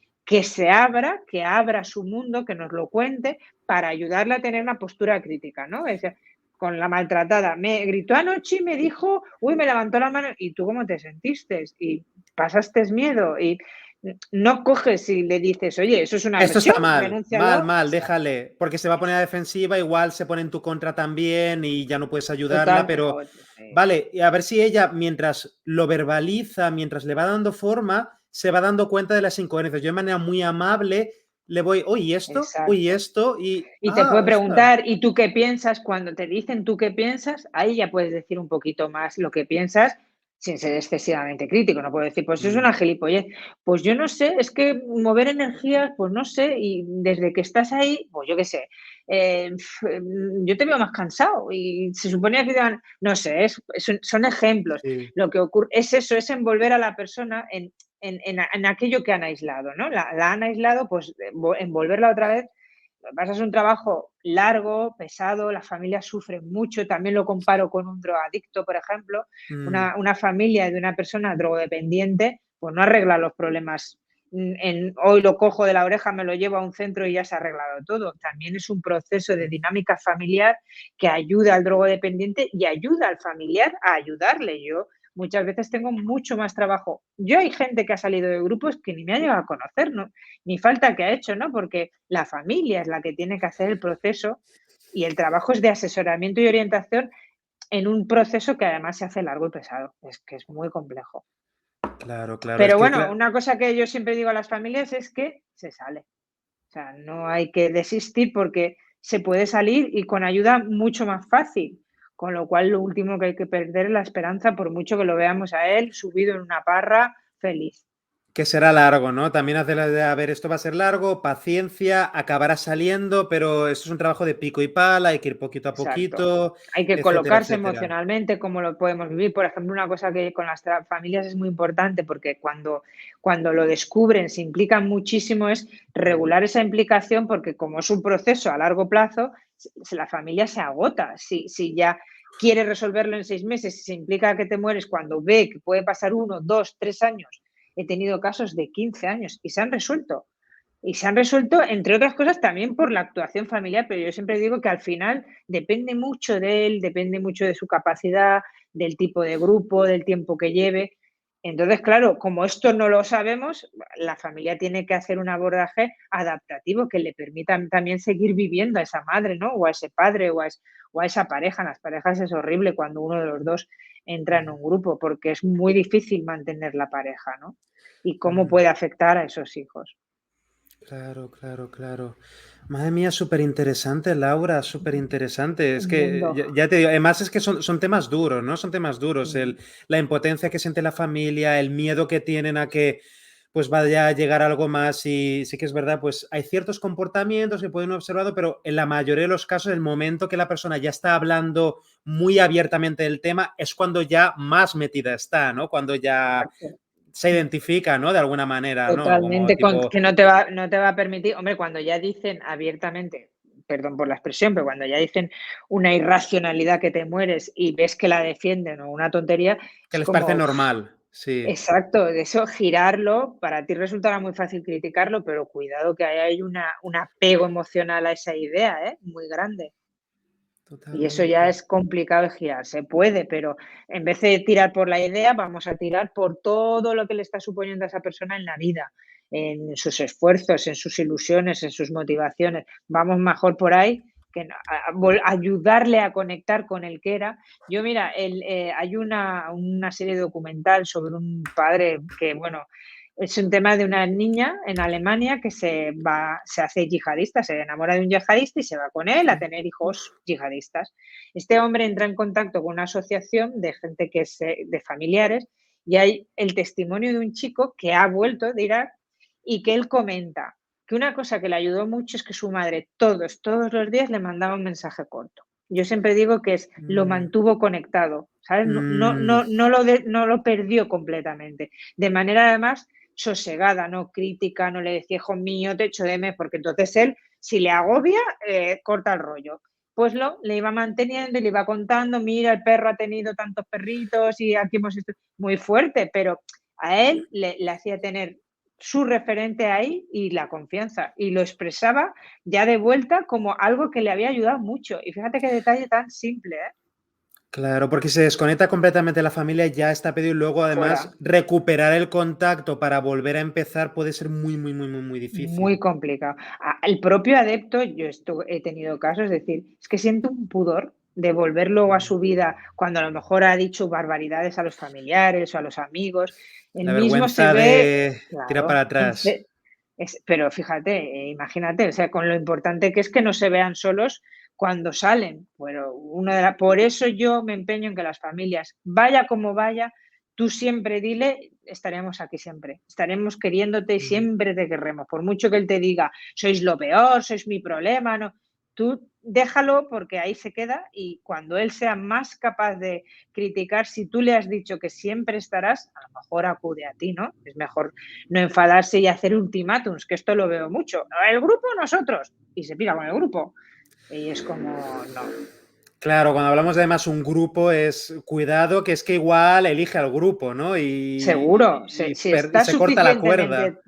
se abra, que abra su mundo, que nos lo cuente, para ayudarle a tener una postura crítica, ¿no? Es decir, con la maltratada, me gritó anoche y me dijo, uy, me levantó la mano, ¿y tú cómo te sentiste? Y pasaste miedo, y no coges y le dices, oye, eso es una Esto agresión, está mal, mal, denúncialo. mal, déjale, porque se va a poner a defensiva, igual se pone en tu contra también y ya no puedes ayudarla, Total, pero vale, y a ver si ella, mientras lo verbaliza, mientras le va dando forma, se va dando cuenta de las incoherencias. Yo de manera muy amable le voy, oye, esto, oye, exacto. esto, y, Y te puede ostras, preguntar, ¿y tú qué piensas? Cuando te dicen tú qué piensas, ahí ya puedes decir un poquito más lo que piensas sin ser excesivamente crítico. No puedo decir, pues eso es mm, una gilipollez. Pues yo no sé, es que mover energías, pues no sé, y desde que estás ahí, pues yo qué sé, yo te veo más cansado y se suponía que no sé, son ejemplos. sí, Lo que ocurre es eso, es envolver a la persona en aquello que han aislado, ¿no? La han aislado, pues envolverla otra vez. Lo que pasa es un trabajo largo, pesado, las familias sufren mucho, también lo comparo con un drogadicto, por ejemplo, mm, una familia de una persona drogodependiente, pues no arregla los problemas hoy lo cojo de la oreja, me lo llevo a un centro y ya se ha arreglado todo. También es un proceso de dinámica familiar que ayuda al drogodependiente y ayuda al familiar a ayudarle. Yo muchas veces tengo mucho más trabajo. Yo hay gente que ha salido de grupos que ni me ha llegado a conocer, ¿no? Ni falta que ha hecho, ¿no? Porque la familia es la que tiene que hacer el proceso y el trabajo es de asesoramiento y orientación en un proceso que además se hace largo y pesado. Es que es muy complejo. Claro, claro. Es Pero que, bueno, una cosa que yo siempre digo a las familias es que se sale. O sea, no hay que desistir porque se puede salir y con ayuda mucho más fácil. Con lo cual, lo último que hay que perder es la esperanza, por mucho que lo veamos a él subido en una parra, feliz. que será largo, ¿no? También hace la idea, a ver, esto va a ser largo, paciencia, acabará saliendo, pero esto es un trabajo de pico y pala, hay que ir poquito a Exacto. poquito, Hay que etcétera, colocarse etcétera. emocionalmente, cómo lo podemos vivir. Por ejemplo, una cosa que con las familias es muy importante porque cuando lo descubren, se implican muchísimo, es regular esa implicación porque como es un proceso a largo plazo, la familia se agota. Si ya quiere resolverlo en 6 meses, si se implica que te mueres cuando ve que puede pasar 1, 2, 3 años. He tenido casos de 15 años y se han resuelto. Y se han resuelto, entre otras cosas, también por la actuación familiar, pero yo siempre digo que al final depende mucho de él, depende mucho de su capacidad, del tipo de grupo, del tiempo que lleve. Entonces, claro, como esto no lo sabemos, la familia tiene que hacer un abordaje adaptativo que le permita también seguir viviendo a esa madre, ¿no? O a ese padre o a esa pareja. En las parejas es horrible cuando uno de los dos entra en un grupo porque es muy difícil mantener la pareja, ¿no? Y cómo Mm, puede afectar a esos hijos. claro, claro, claro. Madre mía, súper interesante, Laura, súper interesante. Es Un que, mundo. ya te digo, además es que son temas duros, ¿no? Son temas duros. Mm, La impotencia que siente la familia, el miedo que tienen a que pues vaya a llegar algo más y sí que es verdad, pues hay ciertos comportamientos que pueden observado, pero en la mayoría de los casos, el momento que la persona ya está hablando muy abiertamente del tema es cuando ya más metida está, ¿no? Cuando ya exacto. se identifica, ¿no? De alguna manera, ¿no? Como Totalmente, tipo, que no te va a permitir, hombre, cuando ya dicen abiertamente, perdón por la expresión, pero cuando ya dicen una irracionalidad que te mueres y ves que la defienden o una tontería, que es les parece como, uf, normal, sí, exacto, de eso girarlo, para ti resultará muy fácil criticarlo, pero cuidado que ahí hay un apego emocional a esa idea, ¿eh? Muy grande. Y eso ya totalmente. es complicado de girar. Se puede, pero en vez de tirar por la idea, vamos a tirar por todo lo que le está suponiendo a esa persona en la vida, en sus esfuerzos, en sus ilusiones, en sus motivaciones. Vamos mejor por ahí que ayudarle a conectar con el que era. Yo, mira, hay una serie documental sobre un padre que, bueno, es un tema de una niña en Alemania que se hace yihadista, se enamora de un yihadista y se va con él a tener hijos yihadistas. Este hombre entra en contacto con una asociación de gente que es de familiares y hay el testimonio de un chico que ha vuelto de Irak y que él comenta que una cosa que le ayudó mucho es que su madre todos los días le mandaba un mensaje corto. Yo siempre digo que lo Mm, mantuvo conectado, ¿sabes? No, no, mm, no, no lo perdió completamente. De manera además sosegada, no crítica, no le decía, hijo mío, te echo de menos, porque entonces él, si le agobia, corta el rollo. Pues le iba manteniendo y le iba contando, mira, el perro ha tenido tantos perritos y aquí hemos visto, muy fuerte, pero a él le hacía tener su referente ahí y la confianza, y lo expresaba ya de vuelta como algo que le había ayudado mucho. Y fíjate qué detalle tan simple, ¿eh? claro, porque se desconecta completamente la familia, ya está pedido y luego además Fuera. recuperar el contacto para volver a empezar puede ser muy, muy, muy, muy, muy Muy difícil. complicado. El propio adepto, yo he tenido casos, es decir, es que siento un pudor de volver luego a Mm. su vida cuando a lo mejor ha dicho barbaridades a los familiares o a los amigos. El La mismo se vergüenza ve, de tirar para claro, atrás. pero fíjate, imagínate, o sea, con lo importante que es que no se vean solos cuando salen. Pero por eso yo me empeño en que las familias, vaya como vaya, tú siempre dile, estaremos aquí siempre, estaremos queriéndote y Mm. siempre te querremos. Por mucho que él te diga, sois lo peor, sois mi problema, no. Tú déjalo porque ahí se queda y cuando él sea más capaz de criticar, si tú le has dicho que siempre estarás, a lo mejor acude a ti, ¿no? Es mejor no enfadarse y hacer ultimátums, que esto lo veo mucho. El grupo, nosotros. Y se pira con el grupo. Y es como, no. Claro, cuando hablamos de además un grupo es cuidado, que es que igual elige al grupo, ¿no? Seguro, Y si y está se corta la suficientemente, cuerda.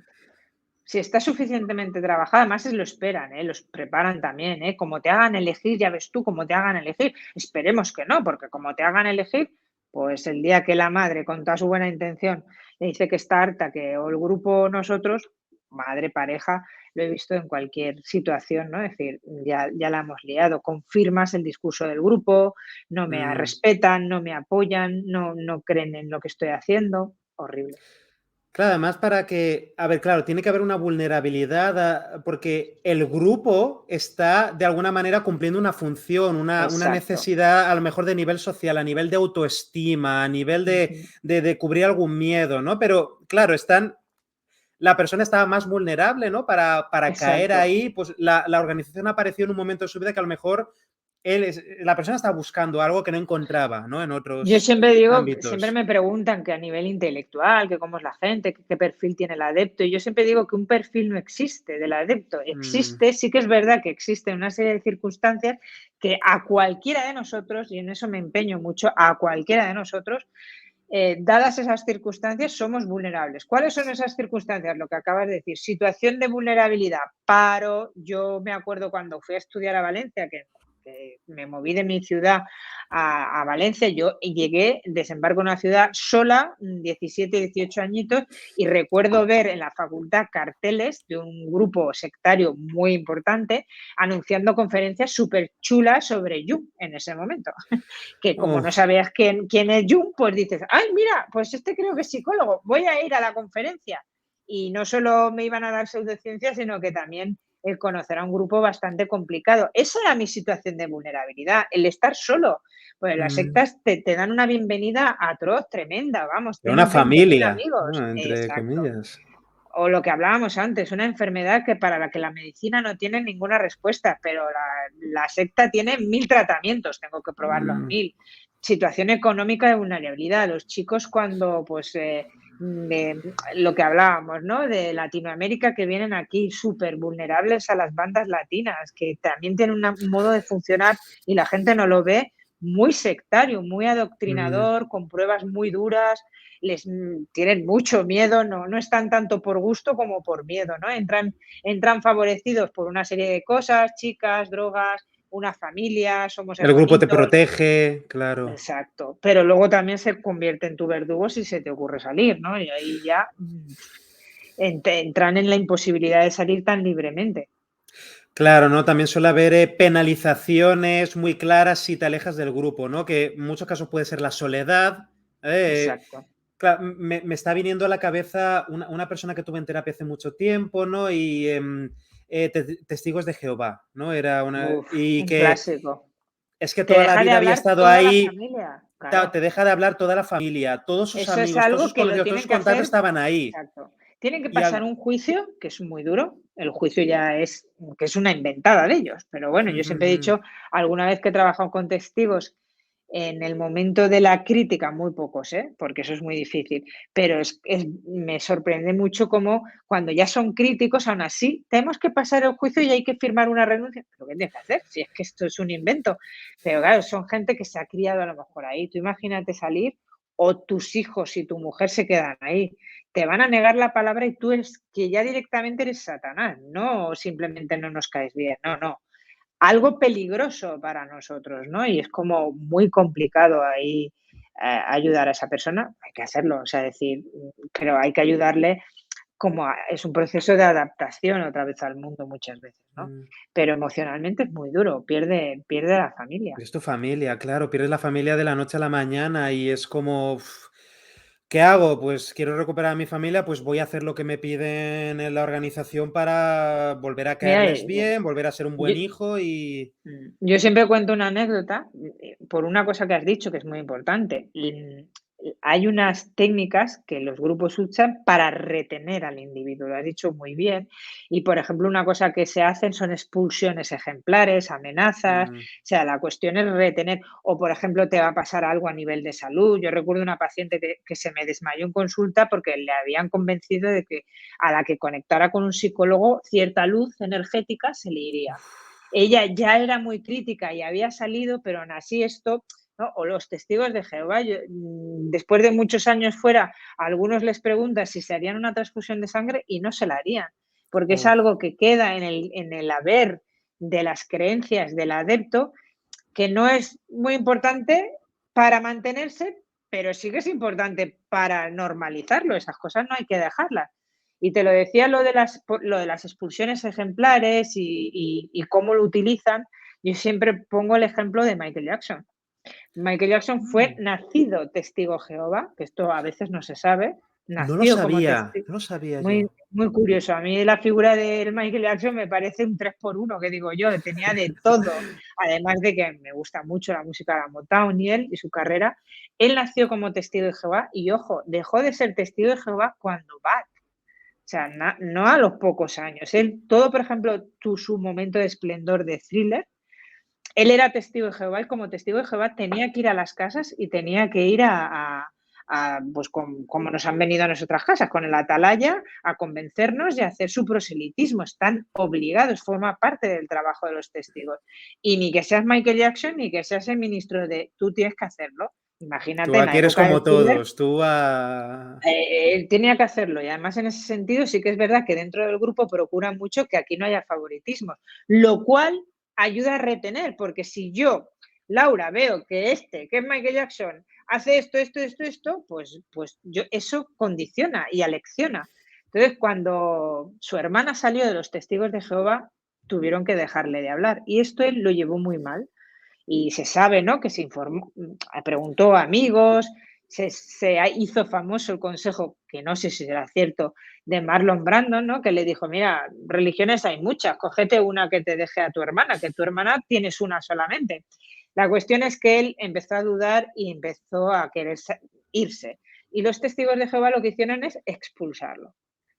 si está suficientemente trabajada, además lo esperan, los preparan también, como te hagan elegir, ya ves tú, como te hagan elegir. Esperemos que no, porque como te hagan elegir, pues el día que la madre, con toda su buena intención, le dice que está harta, que o el grupo nosotros, madre, pareja, lo he visto en cualquier situación, ¿no? Es decir, ya la hemos liado, confirmas el discurso del grupo, no me Mm. respetan, no me apoyan, no creen en lo que estoy haciendo, horrible. Claro, además para que, a ver, claro, tiene que haber una vulnerabilidad, porque el grupo está de alguna manera cumpliendo una función, una Exacto. necesidad a lo mejor de nivel social, a nivel de autoestima, a nivel Ujú. de cubrir algún miedo, ¿no? Pero claro, la persona estaba más vulnerable, ¿no? Para caer Exacto. ahí, pues la organización apareció en un momento de su vida que a lo mejor la persona estaba buscando algo que no encontraba, ¿no? En Yo otros siempre digo, siempre ámbitos. me preguntan que a nivel intelectual, que cómo es la gente, que qué perfil tiene el adepto, y yo siempre digo que un perfil no existe del adepto, Mm, existe, sí que es verdad que existen una serie de circunstancias que a cualquiera de nosotros, y en eso me empeño mucho, a cualquiera de nosotros, dadas esas circunstancias, somos vulnerables. ¿Cuáles son esas circunstancias? Lo que acabas de decir, situación de vulnerabilidad, paro. Yo me acuerdo cuando fui a estudiar a Valencia, que me moví de mi ciudad a Valencia, yo llegué, desembarco en una ciudad sola, 17, 18 añitos, y recuerdo ver en la facultad carteles de un grupo sectario muy importante anunciando conferencias súper chulas sobre Jung en ese momento, que como no uf, sabías quién es Jung, pues dices, ay, mira, pues este creo que es psicólogo, voy a ir a la conferencia. Y no solo me iban a dar pseudociencias, sino que también el conocer a un grupo bastante complicado. Esa era mi situación de vulnerabilidad, el estar solo. Pues las mm. sectas te dan una bienvenida atroz, tremenda, vamos, Era una tienes 20.000 familia, amigos. ¿no? Entre Exacto. comillas. O lo que hablábamos antes, una enfermedad que para la que la medicina no tiene ninguna respuesta, pero la secta tiene 1000 tratamientos, tengo que probar los Mm, 1000. Situación económica de vulnerabilidad. Los chicos cuando, pues, lo que hablábamos, ¿no? De Latinoamérica que vienen aquí súper vulnerables a las bandas latinas, que también tienen un modo de funcionar y la gente no lo ve muy sectario, muy mm, adoctrinador, con pruebas muy duras, tienen mucho miedo, no están tanto por gusto como por miedo, ¿no? Entran favorecidos por una serie de cosas, chicas, drogas, una familia, somos el grupo te hermanitos, protege, claro. exacto. Pero luego también se convierte en tu verdugo si se te ocurre salir, ¿no? Y ahí ya entran en la imposibilidad de salir tan libremente. Claro, ¿no? También suele haber, penalizaciones muy claras si te alejas del grupo, ¿no? Que en muchos casos puede ser la soledad, Exacto. me está viniendo a la cabeza una persona que tuve en terapia hace mucho tiempo, ¿no? Y, Testigos de Jehová, ¿no? Era una Uf, y un que clásico. es que Te toda la deja de vida había hablar estado toda la ahí, familia, te claro. deja de hablar toda la familia, todos sus Eso es amigos, todos algo sus que lo conocidos, todos tienen sus que contactos hacer. estaban ahí. Exacto. Tienen que Y pasar al un juicio, que es muy duro. El juicio ya es, que es una inventada de ellos. Pero bueno, yo siempre he dicho, alguna vez que he trabajado con testigos, en el momento de la crítica, muy pocos, ¿eh? Porque eso es muy difícil. Pero me sorprende mucho cómo cuando ya son críticos, aún así, tenemos que pasar el juicio y hay que firmar una renuncia. ¿Pero qué tienes que hacer? Si es que esto es un invento. Pero claro, son gente que se ha criado a lo mejor ahí. Tú imagínate salir o tus hijos y tu mujer se quedan ahí, te van a negar la palabra y tú eres que ya directamente eres Satanás, no simplemente no nos caes bien, no. Algo peligroso para nosotros, ¿no? Y es como muy complicado ahí ayudar a esa persona. Hay que hacerlo, o sea, decir, pero hay que ayudarle es un proceso de adaptación otra vez al mundo muchas veces, ¿no? mm. Pero emocionalmente es muy duro, pierde a la familia. Es tu familia, claro, pierdes la familia de la noche a la mañana y es como, ¿qué hago? Pues quiero recuperar a mi familia, pues voy a hacer lo que me piden en la organización para volver a Mira, caerles bien, volver a ser un yo, buen hijo y... Yo siempre cuento una anécdota por una cosa que has dicho que es muy importante. Hay unas técnicas que los grupos usan para retener al individuo, lo has dicho muy bien. Y, por ejemplo, una cosa que se hacen son expulsiones ejemplares, amenazas. O Mm, sea, la cuestión es retener. O, por ejemplo, te va a pasar algo a nivel de salud. Yo recuerdo una paciente que se me desmayó en consulta porque le habían convencido de que a la que conectara con un psicólogo, cierta luz energética se le iría. Ella ya era muy crítica y había salido, pero aún así esto, ¿no? O los testigos de Jehová, después de muchos años fuera, a algunos les preguntas si se harían una transfusión de sangre y no se la harían. porque es Oh, algo que queda en el haber de las creencias del adepto, que no es muy importante para mantenerse, pero sí que es importante para normalizarlo. Esas cosas no hay que dejarlas. Y te lo decía lo de las expulsiones ejemplares y cómo lo utilizan. Yo siempre pongo el ejemplo de Michael Jackson. Michael Jackson fue mm, nacido testigo Jehová, que esto a veces no se sabe, nació como testigo. no lo sabía Muy, yo. muy curioso. A mí la figura de Michael Jackson me parece un 3 por 1 que digo yo, tenía de todo. Además de que me gusta mucho la música de la Motown y él y su carrera. Él nació como testigo de Jehová y, ojo, dejó de ser testigo de Jehová cuando Bad. O sea, no a los pocos años. Él, todo, por ejemplo, su momento de esplendor de Thriller, él era testigo de Jehová y como testigo de Jehová tenía que ir a las casas y tenía que ir pues como nos han venido a nuestras casas, con el atalaya, a convencernos y a hacer su proselitismo. Están obligados, forma parte del trabajo de los testigos. Y ni que seas Michael Jackson ni que seas el ministro de tú tienes que hacerlo. Imagínate Tú en la aquí eres época de como Thriller, todos, tú a... él tenía que hacerlo y además en ese sentido sí que es verdad que dentro del grupo procuran mucho que aquí no haya favoritismos, lo cual ayuda a retener, porque si yo, Laura, veo que que es Michael Jackson, hace esto, pues yo, eso condiciona y alecciona. Entonces, cuando su hermana salió de los testigos de Jehová, tuvieron que dejarle de hablar y esto él lo llevó muy mal. Y se sabe, ¿no? Que se informó, preguntó a amigos, hizo famoso el consejo, que no sé si será cierto, de Marlon Brando, ¿no? Que le dijo, mira, religiones hay muchas, cógete una que te deje a tu hermana, que tu hermana tienes una solamente. La cuestión es que él empezó a dudar y empezó a querer irse. Y los testigos de Jehová lo que hicieron es expulsarlo.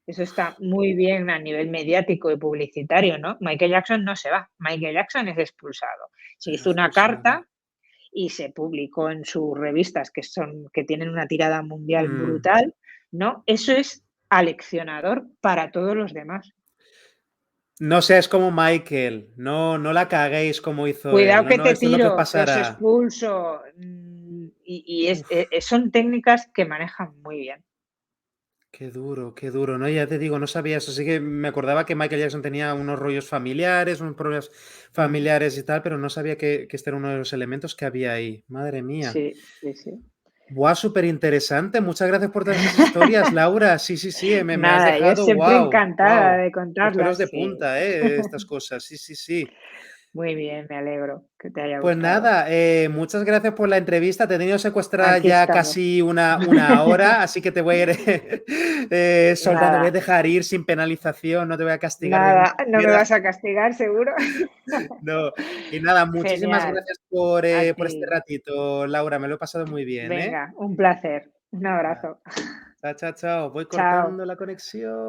Eso está muy bien a nivel mediático y publicitario, ¿no? Michael Jackson no se va, Michael Jackson es expulsado. Se hizo una Expulsado. carta y se publicó en sus revistas que tienen una tirada mundial Mm. brutal, ¿no? Eso es aleccionador para todos los demás. No seas como Michael, no, no la caguéis como hizo él, Cuidado no, que no, te esto es lo que tiro, que os pasará. expulso. Uf, Son técnicas que manejan muy bien. qué duro, no, ya te digo, no sabía eso, sí que me acordaba que Michael Jackson tenía unos rollos familiares, unos problemas Mm. familiares y tal, pero no sabía que este era uno de los elementos que había ahí, madre mía. Sí, sí, sí. Buah, súper interesante, muchas gracias por todas estas historias, Laura, sí, sí, sí, me has Nada, yo dejado, siempre wow, encantada wow, de los pelos contarlas, de sí. punta, estas cosas, sí, sí, sí. Muy bien, me alegro que te haya Pues gustado. nada, muchas gracias por la entrevista. Te he tenido secuestrada Aquí ya estamos. casi una hora, así que te voy a ir soltando, te voy a Nada, dejar ir sin penalización, no te voy a castigar de nada, ninguna no me manera. vas a castigar, seguro. No. Y nada, muchísimas Genial, gracias a por este ti. ratito, Laura. Me lo he pasado muy bien, ¿eh? Venga, un placer. Un Nada. abrazo. Chao, chao, chao. Voy Chao. cortando la conexión.